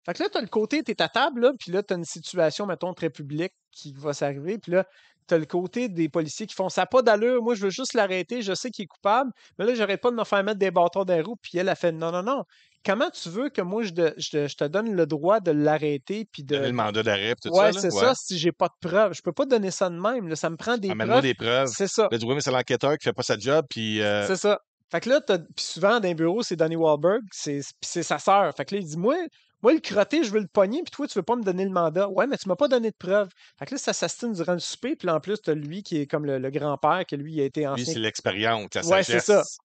Fait que là, t'as le côté, t'es à table, là, puis là, t'as une situation, mettons, très publique qui va s'arriver, puis là, t'as le côté des policiers qui font ça n'a pas d'allure, moi, je veux juste l'arrêter, je sais qu'il est coupable, mais là, j'arrête pas de me faire mettre des bâtons dans les roues, puis elle a fait non, non, non. Comment tu veux que moi, je te donne le droit de l'arrêter, puis Donner le mandat d'arrêt tout Ouais, ça, là. c'est Ouais. ça, si j'ai pas de preuves. Je peux pas te donner ça de même, là, ça me prend des Amène-moi preuves. des preuves. C'est ça. Là, tu vois, mais c'est l'enquêteur qui fait pas sa job, puis C'est ça. Fait que là, puis souvent, dans les bureaux, c'est Donnie Wahlberg, puis c'est sa sœur. Fait que là, il dit, moi, le crotté, je veux le pogner, puis toi, tu veux pas me donner le mandat. Ouais, mais tu m'as pas donné de preuves. Fait que là, ça s'astine durant le souper, puis là, en plus, t'as lui qui est comme le grand-père, que lui, il a été lui, ancien. c'est l'expérience, la Ouais, c'est ça. sagesse.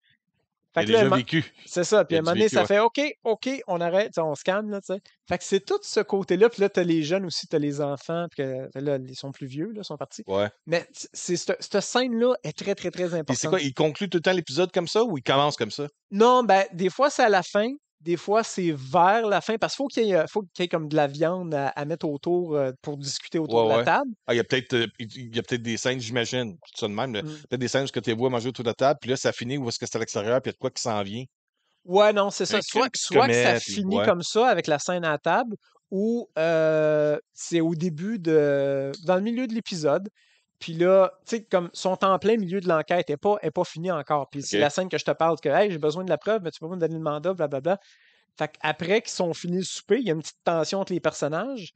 Il Fait a que là, déjà vécu. c'est ça. Puis Il à a un du moment donné, vécu, ça ouais. fait OK, on arrête, tu sais, on se calme, là, tu sais. Fait que c'est tout ce côté-là. Puis là, t'as les jeunes aussi, t'as les enfants, puis là, ils sont plus vieux, là, ils sont partis. Ouais. Mais cette scène-là est très, très, très Puis c'est importante. quoi, il conclut tout le temps l'épisode comme ça ou il commence comme ça? Non, ben, des fois, c'est à la fin. Des fois, c'est vers la fin. Parce faut qu'il y ait comme de la viande à mettre autour pour discuter autour de Ouais, la ouais. table. Ah, il y a peut-être des scènes, j'imagine, tout ça de même, là. Mm. Peut-être des scènes où tu les vois manger autour de la table, puis là, ça finit où est-ce que c'est à l'extérieur, puis il y a de quoi qui s'en vient. Ouais, non, c'est ça. Un Soit, petit soit que ça comète, puis finit ouais. comme ça avec la scène à la table, ou c'est au début dans le milieu de l'épisode. Puis là, tu sais, comme sont en plein milieu de l'enquête, elle est pas finie encore. Puis c'est OK. la scène que je te parle que, hey, j'ai besoin de la preuve, mais tu peux pas me donner le mandat, blablabla. Fait qu'après qu'ils sont finis le souper, il y a une petite tension entre les personnages.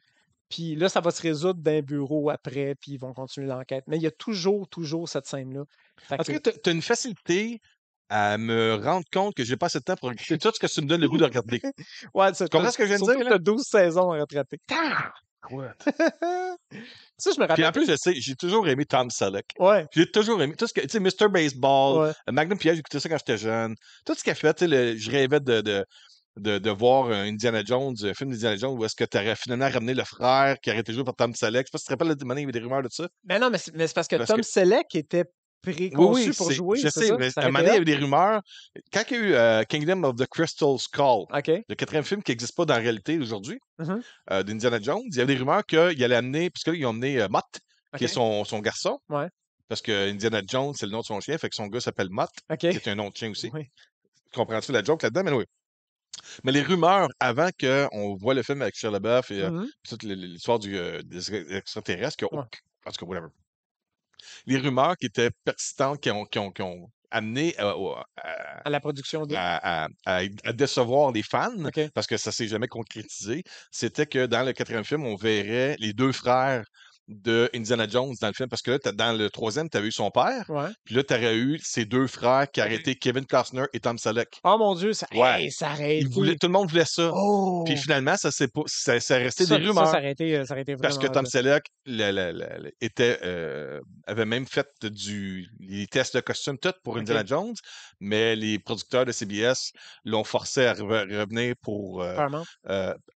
Puis là, ça va se résoudre d'un bureau après, puis ils vont continuer l'enquête. Mais il y a toujours cette scène-là. Fait Est-ce que, que tu as une facilité à me rendre compte que j'ai pas assez de temps pour regarder tout ce que tu me donnes le goût de regarder? ouais, Tu comprends ce que je viens de surtout dire, que là? t'as 12 saisons à rattraper. Quoi? Ça, je me Puis rappelle. en plus, je sais, j'ai toujours aimé Tom Selleck. Ouais, J'ai toujours aimé tout ce que, tu sais, Mr. Baseball, ouais. Magnum P.I., j'écoutais ça quand j'étais jeune. Tout ce qu'il a fait, tu sais, je rêvais de voir un Indiana Jones, un film d'Indiana Jones où est-ce que tu aurais finalement ramené le frère qui aurait été joué par Tom Selleck. Je sais pas si tu te rappelles, là, il y avait des rumeurs de ça. Mais non, mais c'est parce que Parce que Tom Selleck était oui, oui, préconçu pour jouer, je c'est sais, ça? mais Ça à un aurait moment été donné, il y hot? avait des rumeurs. Quand il y a eu Kingdom of the Crystal Skull, OK. le quatrième film qui n'existe pas dans la réalité aujourd'hui, Mhm. d'Indiana Jones, il y avait des rumeurs qu'il allait amener, puisque là, ils ont amené Mott, qui est OK. son garçon, Ouais. parce que Indiana Jones, c'est le nom de son chien, fait que son gars s'appelle Mott, OK. qui est un nom de chien aussi. Oui. Comprends-tu la joke là-dedans? Mais oui. Mais les rumeurs, avant qu'on voit le film avec Shia LaBeouf et Mhm. toute l'histoire des extraterrestres, Ouais. en tout cas, whatever. Les rumeurs qui étaient persistantes, qui ont amené À la production de. à décevoir les fans, OK. parce que ça s'est jamais concrétisé, c'était que dans le quatrième film, on verrait les deux frères de Indiana Jones dans le film, parce que là, dans le troisième, tu avais eu son père, Ouais. puis là, tu aurais eu ses deux frères qui auraient OK. été Kevin Costner et Tom Selleck. Oh mon Dieu, ça, Ouais. hey, ça aurait été. Tout le monde voulait ça. Puis Oh! finalement, ça resté des Ça rumeurs. aurait été Parce que vraiment hot, Tom là. Selleck avait même fait les tests de costume tout pour Indiana OK. Jones, mais les producteurs de CBS l'ont forcé à revenir pour Paramount?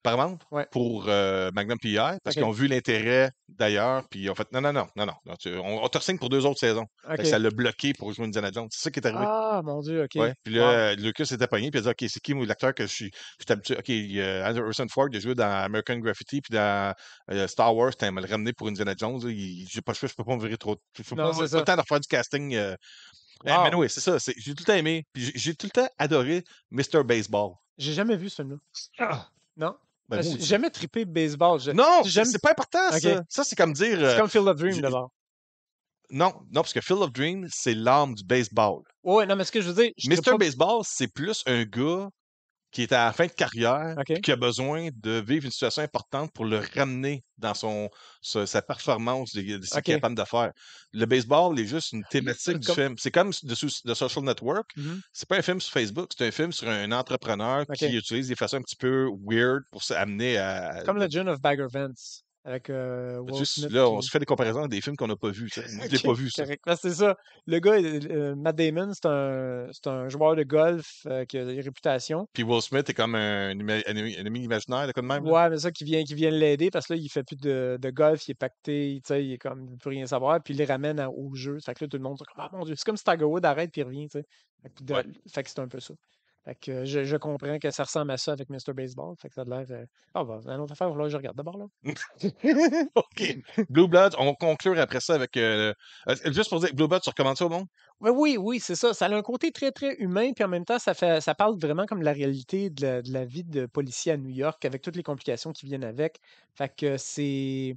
Paramount, Ouais. pour Magnum P.I. parce qu'ils OK. ont vu l'intérêt d'ailleurs, puis ils ont fait non, on te signe pour 2 autres saisons. Fait que ça OK. l'a bloqué pour jouer Indiana Jones. C'est ça qui est arrivé. Ah, mon Dieu, OK. Ouais. Puis Wow. là, Lucas s'était pogné, puis il a dit OK, c'est qui moi, l'acteur que je suis habitué. OK, Harrison Ford, il a joué dans American Graffiti, puis dans Star Wars, il me le ramener pour Indiana Jones. J'ai pas le choix, je peux pas me virer trop. Je peux Non, pas, c'est pas le ça. temps de refaire du casting. Mais Wow. oui, c'est ça. J'ai tout le temps aimé. Puis j'ai tout le temps adoré Mr. Baseball. J'ai jamais vu ce film-là. Ah! Non? Ben, moi J'ai aussi. jamais trippé baseball. Non, J'aime. c'est pas important, OK. ça. Ça, c'est comme dire. C'est comme Field of Dream, j- d'abord. non, non, parce que Field of Dream, c'est l'âme du baseball. Ouais, non, mais ce que je veux dire, je trippe Mr. pas. Baseball, c'est plus un gars qui est à la fin de carrière puis OK. qui a besoin de vivre une situation importante pour le ramener dans sa performance de ce qu'il est OK. capable de faire. Le baseball est juste une thématique du Comme. film. C'est comme The Social Network. Mhm. C'est pas un film sur Facebook, c'est un film sur un entrepreneur OK. qui utilise des façons un petit peu weird pour s'amener à. Comme Legend of Bagger Vance avec Will Juste, Smith. là, on Puis... se fait des comparaisons avec des films qu'on n'a pas vus. Je l'ai OK, pas vu, ça. correct. Ben, c'est ça. Le gars, Matt Damon, c'est un joueur de golf qui a une réputation. Puis Will Smith est comme un ennemi imaginaire, de quoi de même, là. Ouais, mais ça qui vient l'aider parce que là, il fait plus de golf, il est pacté, tu sais, il est comme, il veut plus rien savoir, puis il les ramène au jeu. Fait que là, tout le monde, est comme, ah mon Dieu, c'est comme si Tiger Woods arrête puis il revient, tu sais. Fait que, Ouais. fait que c'est un peu ça. Fait que je comprends que ça ressemble à ça avec Mr. Baseball. Fait que ça a l'air. Ah, bah, une autre affaire, là, je regarde d'abord, là. OK. Blue Blood, on va conclure après ça avec. Juste pour dire, Blue Blood, tu recommandes ça au monde? Ouais, oui, oui, c'est ça. Ça a un côté très, très humain, puis en même temps, ça parle vraiment comme de la réalité de la vie de policier à New York, avec toutes les complications qui viennent avec. Fait que c'est.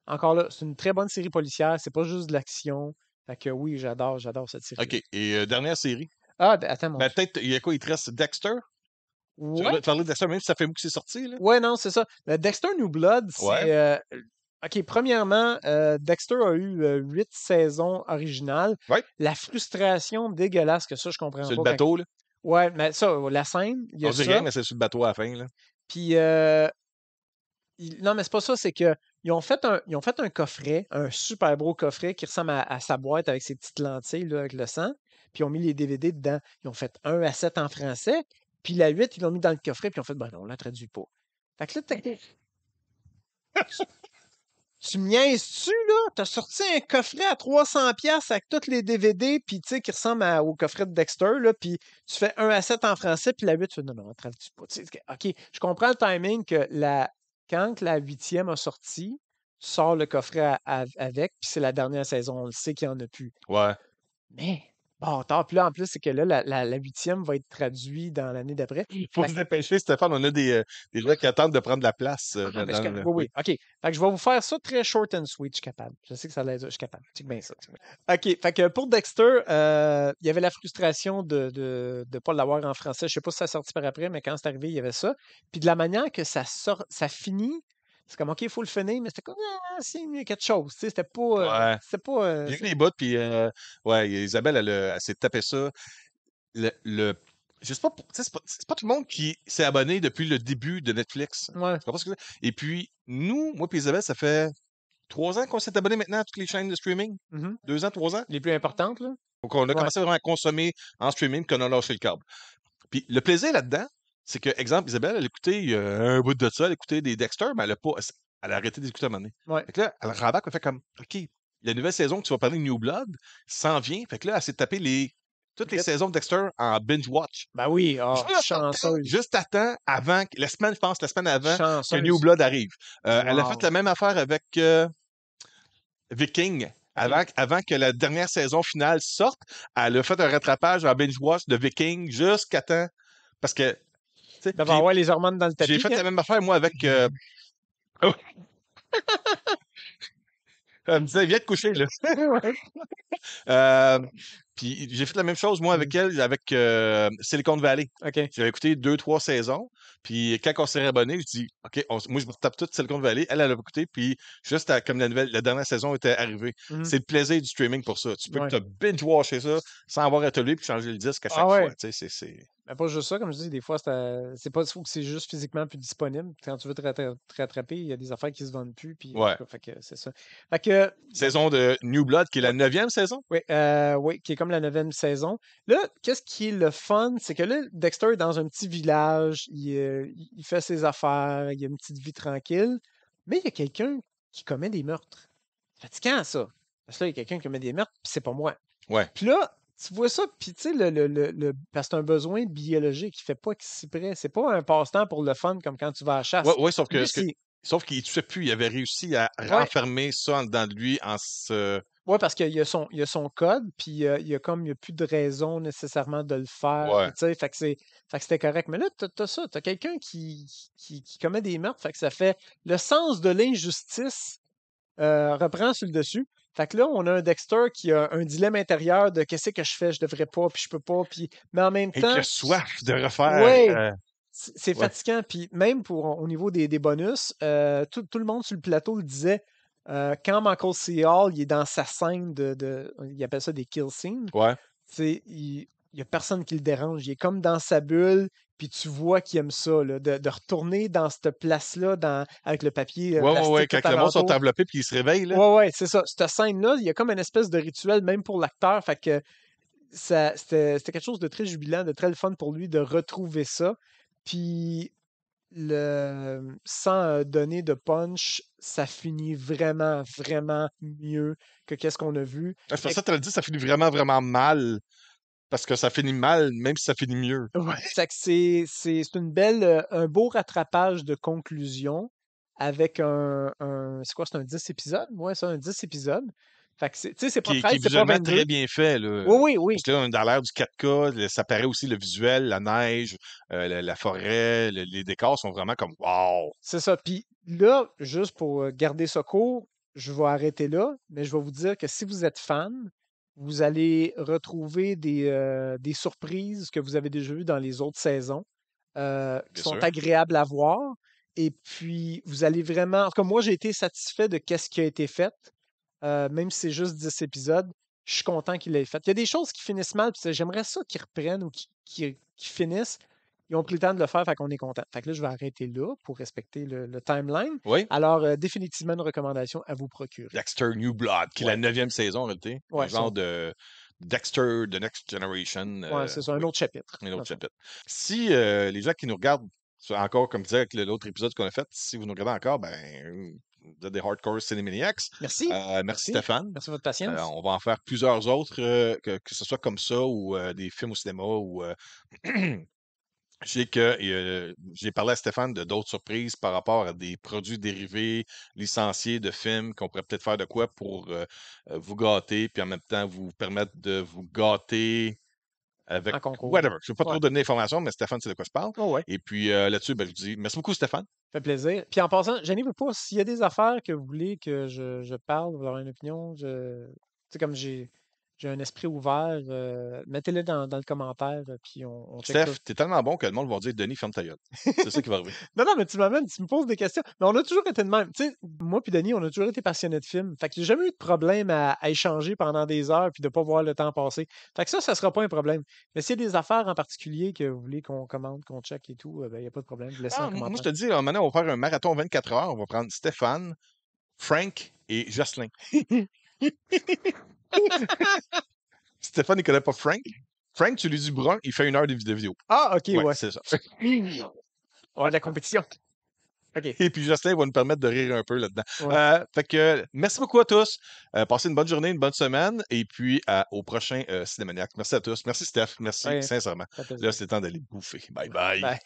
Encore là, c'est une très bonne série policière, c'est pas juste de l'action. Fait que oui, j'adore cette série-là. OK. Et dernière série. Ah, attends, mon Ben, Dieu. peut-être, il y a quoi? Il te reste Dexter? Tu Ouais, veux parler de Dexter, même si ça fait beaucoup que c'est sorti, là? ouais, non, c'est ça. Dexter New Blood, Ouais. c'est. OK, premièrement, Dexter a eu 8 saisons originales. Ouais. La frustration dégueulasse que ça, je comprends Sur le pas. bateau, là. Ouais, mais ça, la scène, il y On a dit rien, ça. mais c'est sur le bateau à la fin, là. Puis, non, mais c'est pas ça, c'est que ils ont fait un coffret, un super beau coffret qui ressemble à sa boîte avec ses petites lentilles là, avec le sang. Puis ils ont mis les DVD dedans. Ils ont fait 1 à 7 en français. Puis la 8, ils l'ont mis dans le coffret. Puis ils ont fait, ben non, on la traduit pas. Fait que là, tu me niaises-tu, là? T'as sorti un coffret à 300$ avec tous les DVD, puis tu sais, qui ressemble au coffret de Dexter, là, puis tu fais 1 à 7 en français, puis la 8, tu fais, non, non, on traduit pas. Tu sais, OK, je comprends le timing que quand la 8e a sorti, tu sors le coffret avec, puis c'est la dernière saison, on le sait qu'il n'y en a plus. Ouais. Mais, bâtard, puis là, en plus, c'est que là, la 8e va être traduite dans l'année d'après. Il faut Fait se que- dépêcher, Stéphane. On a des gens qui attendent de prendre la place. Ah, ben, Dans le... oui, Oui. oui, OK. Fait que je vais vous faire ça très short and sweet, je suis capable. Je sais que ça l'aide, je suis capable. Check bien ça. Check bien. OK, fait que pour Dexter, il y avait la frustration de ne pas l'avoir en français. Je sais pas si ça a sorti par après, mais quand c'est arrivé, il y avait ça. Puis de la manière que ça finit, C'est comme, OK, il faut le finir, mais c'était comme, ah, c'est mieux quelque chose. Tu sais, c'était pas. Ouais. C'était pas. J'ai vu les bouts, puis ouais, Isabelle, elle s'est tapé ça. Le, je sais pas, tu sais, c'est pas tout le monde qui s'est abonné depuis le début de Netflix. Ouais. Tu comprends ce que c'est? Et puis, nous, moi et Isabelle, ça fait 3 ans qu'on s'est abonné maintenant à toutes les chaînes de streaming. Mhm. 2 ans, 3 ans. Les plus importantes, là. Donc, on a Ouais. commencé vraiment à consommer en streaming, qu'on a lâché le câble. Puis, le plaisir là-dedans, c'est que, exemple, Isabelle, elle écoutait il y a un bout de ça, elle écoutait des Dexter, mais elle a arrêté d'écouter à un moment donné. Ouais. Fait que là, elle rembarque, elle fait comme, OK, la nouvelle saison que tu vas parler de New Blood s'en vient. Fait que là, elle s'est tapé toutes les Vite. saisons de Dexter en binge-watch. Ben oui, chanceuse. Juste à temps avant, la semaine, je pense, la semaine avant que New Chanceuse. Blood arrive. Elle a fait Wow. la même affaire avec Viking. OK. Avant que la dernière saison finale sorte, elle a fait un rattrapage en binge-watch de Viking jusqu'à temps. Parce que, tu sais, D'avoir puis ouais, les hormones dans le j'ai tapis, fait hein? la même affaire, moi, avec. Oh, elle me disait, viens te coucher, là. Ouais. Euh, Puis j'ai fait la même chose, moi, avec Mm. elle, avec Silicon Valley. OK. J'avais écouté 2, 3 saisons. Puis quand on s'est réabonné, je dis, OK, moi, je me tape toute Silicon Valley. Elle avait écouté. Puis juste comme la dernière saison était arrivée. Mhm. C'est le plaisir du streaming pour ça. Tu peux Ouais. te binge-watcher ça sans avoir à te lever puis changer le disque à Ah chaque fois. ouais. Tu sais, c'est. Ben, pas juste ça, comme je dis, des fois, c'est pas faut que c'est juste physiquement plus disponible. Quand tu veux te rattraper, il y a des affaires qui se vendent plus, puis en tout Ouais. cas, fait que c'est ça. Fait que, Saison de New Blood, qui est la ouais, 9e saison. oui, qui est comme la 9e saison. Là, qu'est-ce qui est le fun, c'est que là, Dexter est dans un petit village, il fait ses affaires, il a une petite vie tranquille, mais il y a quelqu'un qui commet des meurtres. C'est fatigant, ça. Parce que là, il y a quelqu'un qui commet des meurtres, puis c'est pas moi. Ouais. Puis là, tu vois ça, puis tu sais, parce que c'est un besoin biologique, il fait pas exprès. C'est pas un passe-temps pour le fun comme quand tu vas à la Ouais, chasse. ouais, sauf Lui, que, c'est. sauf qu'il ne tuait plus. Il avait réussi à Ouais, renfermer ça en dedans de lui en se. ouais, parce qu'il y a son code, puis il y a plus de raison nécessairement de le faire. Ouais. Tu sais, fait que c'était correct. Mais là, t'as ça, t'as quelqu'un qui commet des meurtres, fait que ça fait le sens de l'injustice reprend sur le dessus. Fait que là, on a un Dexter qui a un dilemme intérieur de qu'est-ce que je fais, je devrais pas, puis je peux pas, puis mais en même Et qui temps, a soif de refaire. ouais, c'est Ouais. fatigant. Puis même au niveau des bonus, tout le monde sur le plateau le disait. Quand Michael C. Hall il est dans sa scène il appelle ça des kill scenes, Ouais. il n'y a personne qui le dérange. Il est comme dans sa bulle, puis tu vois qu'il aime ça, là, de retourner dans cette place-là avec le papier Ouais, ouais, ouais. plastique tout Quand le monde sont alentour. enveloppés puis ils se réveillent, là. Ouais, ouais, c'est ça. Cette scène-là, il y a comme une espèce de rituel, même pour l'acteur. Fait que c'était quelque chose de très jubilant, de très le fun pour lui de retrouver ça. Puis, sans donner de punch, ça finit vraiment, vraiment mieux que qu'est-ce qu'on a vu. Ah, c'est pour ça que tu as dit, ça finit vraiment, vraiment mal. Parce que ça finit mal, même si ça finit mieux. Ouais. Fait que c'est un beau rattrapage de conclusion avec c'est quoi, c'est un 10 épisodes? Ouais, c'est un 10 épisodes. Fait que tu sais, c'est pas Qui 13, est c'est pas visuellement 22. très bien fait, là. Oui, oui, oui. Parce que là, on est dans l'ère du 4K, ça paraît aussi le visuel, la neige, la forêt, les décors sont vraiment comme wow! C'est ça. Puis là, juste pour garder ça court, je vais arrêter là, mais je vais vous dire que si vous êtes fan, vous allez retrouver des surprises que vous avez déjà vues dans les autres saisons, qui Bien sont sûr. agréables à voir. Et puis, vous allez vraiment. En tout cas, moi, j'ai été satisfait de ce qui a été fait, même si c'est juste 10 épisodes. Je suis content qu'il l'ait fait. Il y a des choses qui finissent mal, puis j'aimerais ça qu'ils reprennent ou qu'ils finissent. Ils ont pris le temps de le faire, fait qu'on est content. Fait que là, je vais arrêter là pour respecter le timeline. Oui. Alors, définitivement une recommandation à vous procurer. Dexter New Blood, qui est la Ouais, 9e saison en réalité. Un ouais, genre de Dexter The Next Generation. ouais, c'est ça, un Oui, autre chapitre. un Dans autre le fond. chapitre. Si les gens qui nous regardent, encore comme disait avec l'autre épisode qu'on a fait, si vous nous regardez encore, ben vous êtes des hardcore cinémaniacs. Merci. Merci Merci. Stéphane. Merci de votre patience. On va en faire plusieurs autres, que ce soit comme ça ou des films au cinéma ou j'ai parlé à Stéphane de d'autres surprises par rapport à des produits dérivés licenciés de films qu'on pourrait peut-être faire de quoi pour vous gâter, puis en même temps vous permettre de vous gâter avec En concours. whatever. Je ne vais pas Ouais. trop donner d'informations, mais Stéphane, c'est de quoi je parle. Oh, ouais. Et puis là-dessus, ben, je vous dis merci beaucoup, Stéphane. Ça fait plaisir. Puis en passant, gênez-vous pas, s'il y a des affaires que vous voulez que je parle, vous avez une opinion, tu sais, comme j'ai un esprit ouvert. Mettez-le dans le commentaire, puis on check ça. Steph, t'es tellement bon que le monde va dire Denis, ferme ta gueule. C'est ça qui va arriver. Non, non, mais tu m'amènes, tu me poses des questions. Mais on a toujours été de même. Tu sais, moi puis Denis, on a toujours été passionnés de films. Fait que j'ai jamais eu de problème à échanger pendant des heures puis de pas voir le temps passer. Fait que ça sera pas un problème. Mais s'il y a des affaires en particulier que vous voulez qu'on commande, qu'on check et tout, ben, il n'y a pas de problème. Vous laissez Ah, en moi, je commentaire. te dis, là, maintenant, on va faire un marathon 24 heures. On va prendre Stéphane, Frank et Jocelyn. Stéphane, il connaît pas Frank. Frank, tu lui dis brun, il fait 1 heure de vidéo. Ah, ok, Ouais, ouais. c'est ça. On a de la compétition. OK. Et puis Jocelyn va nous permettre de rire un peu là-dedans. Ouais. Fait que merci beaucoup à tous. Passez une bonne journée, une bonne semaine. Et puis au prochain Cinémaniac. Merci à tous. Merci Steph. Merci Ouais, sincèrement. ça fait Là, plaisir. c'est le temps d'aller bouffer. Bye bye. Bye.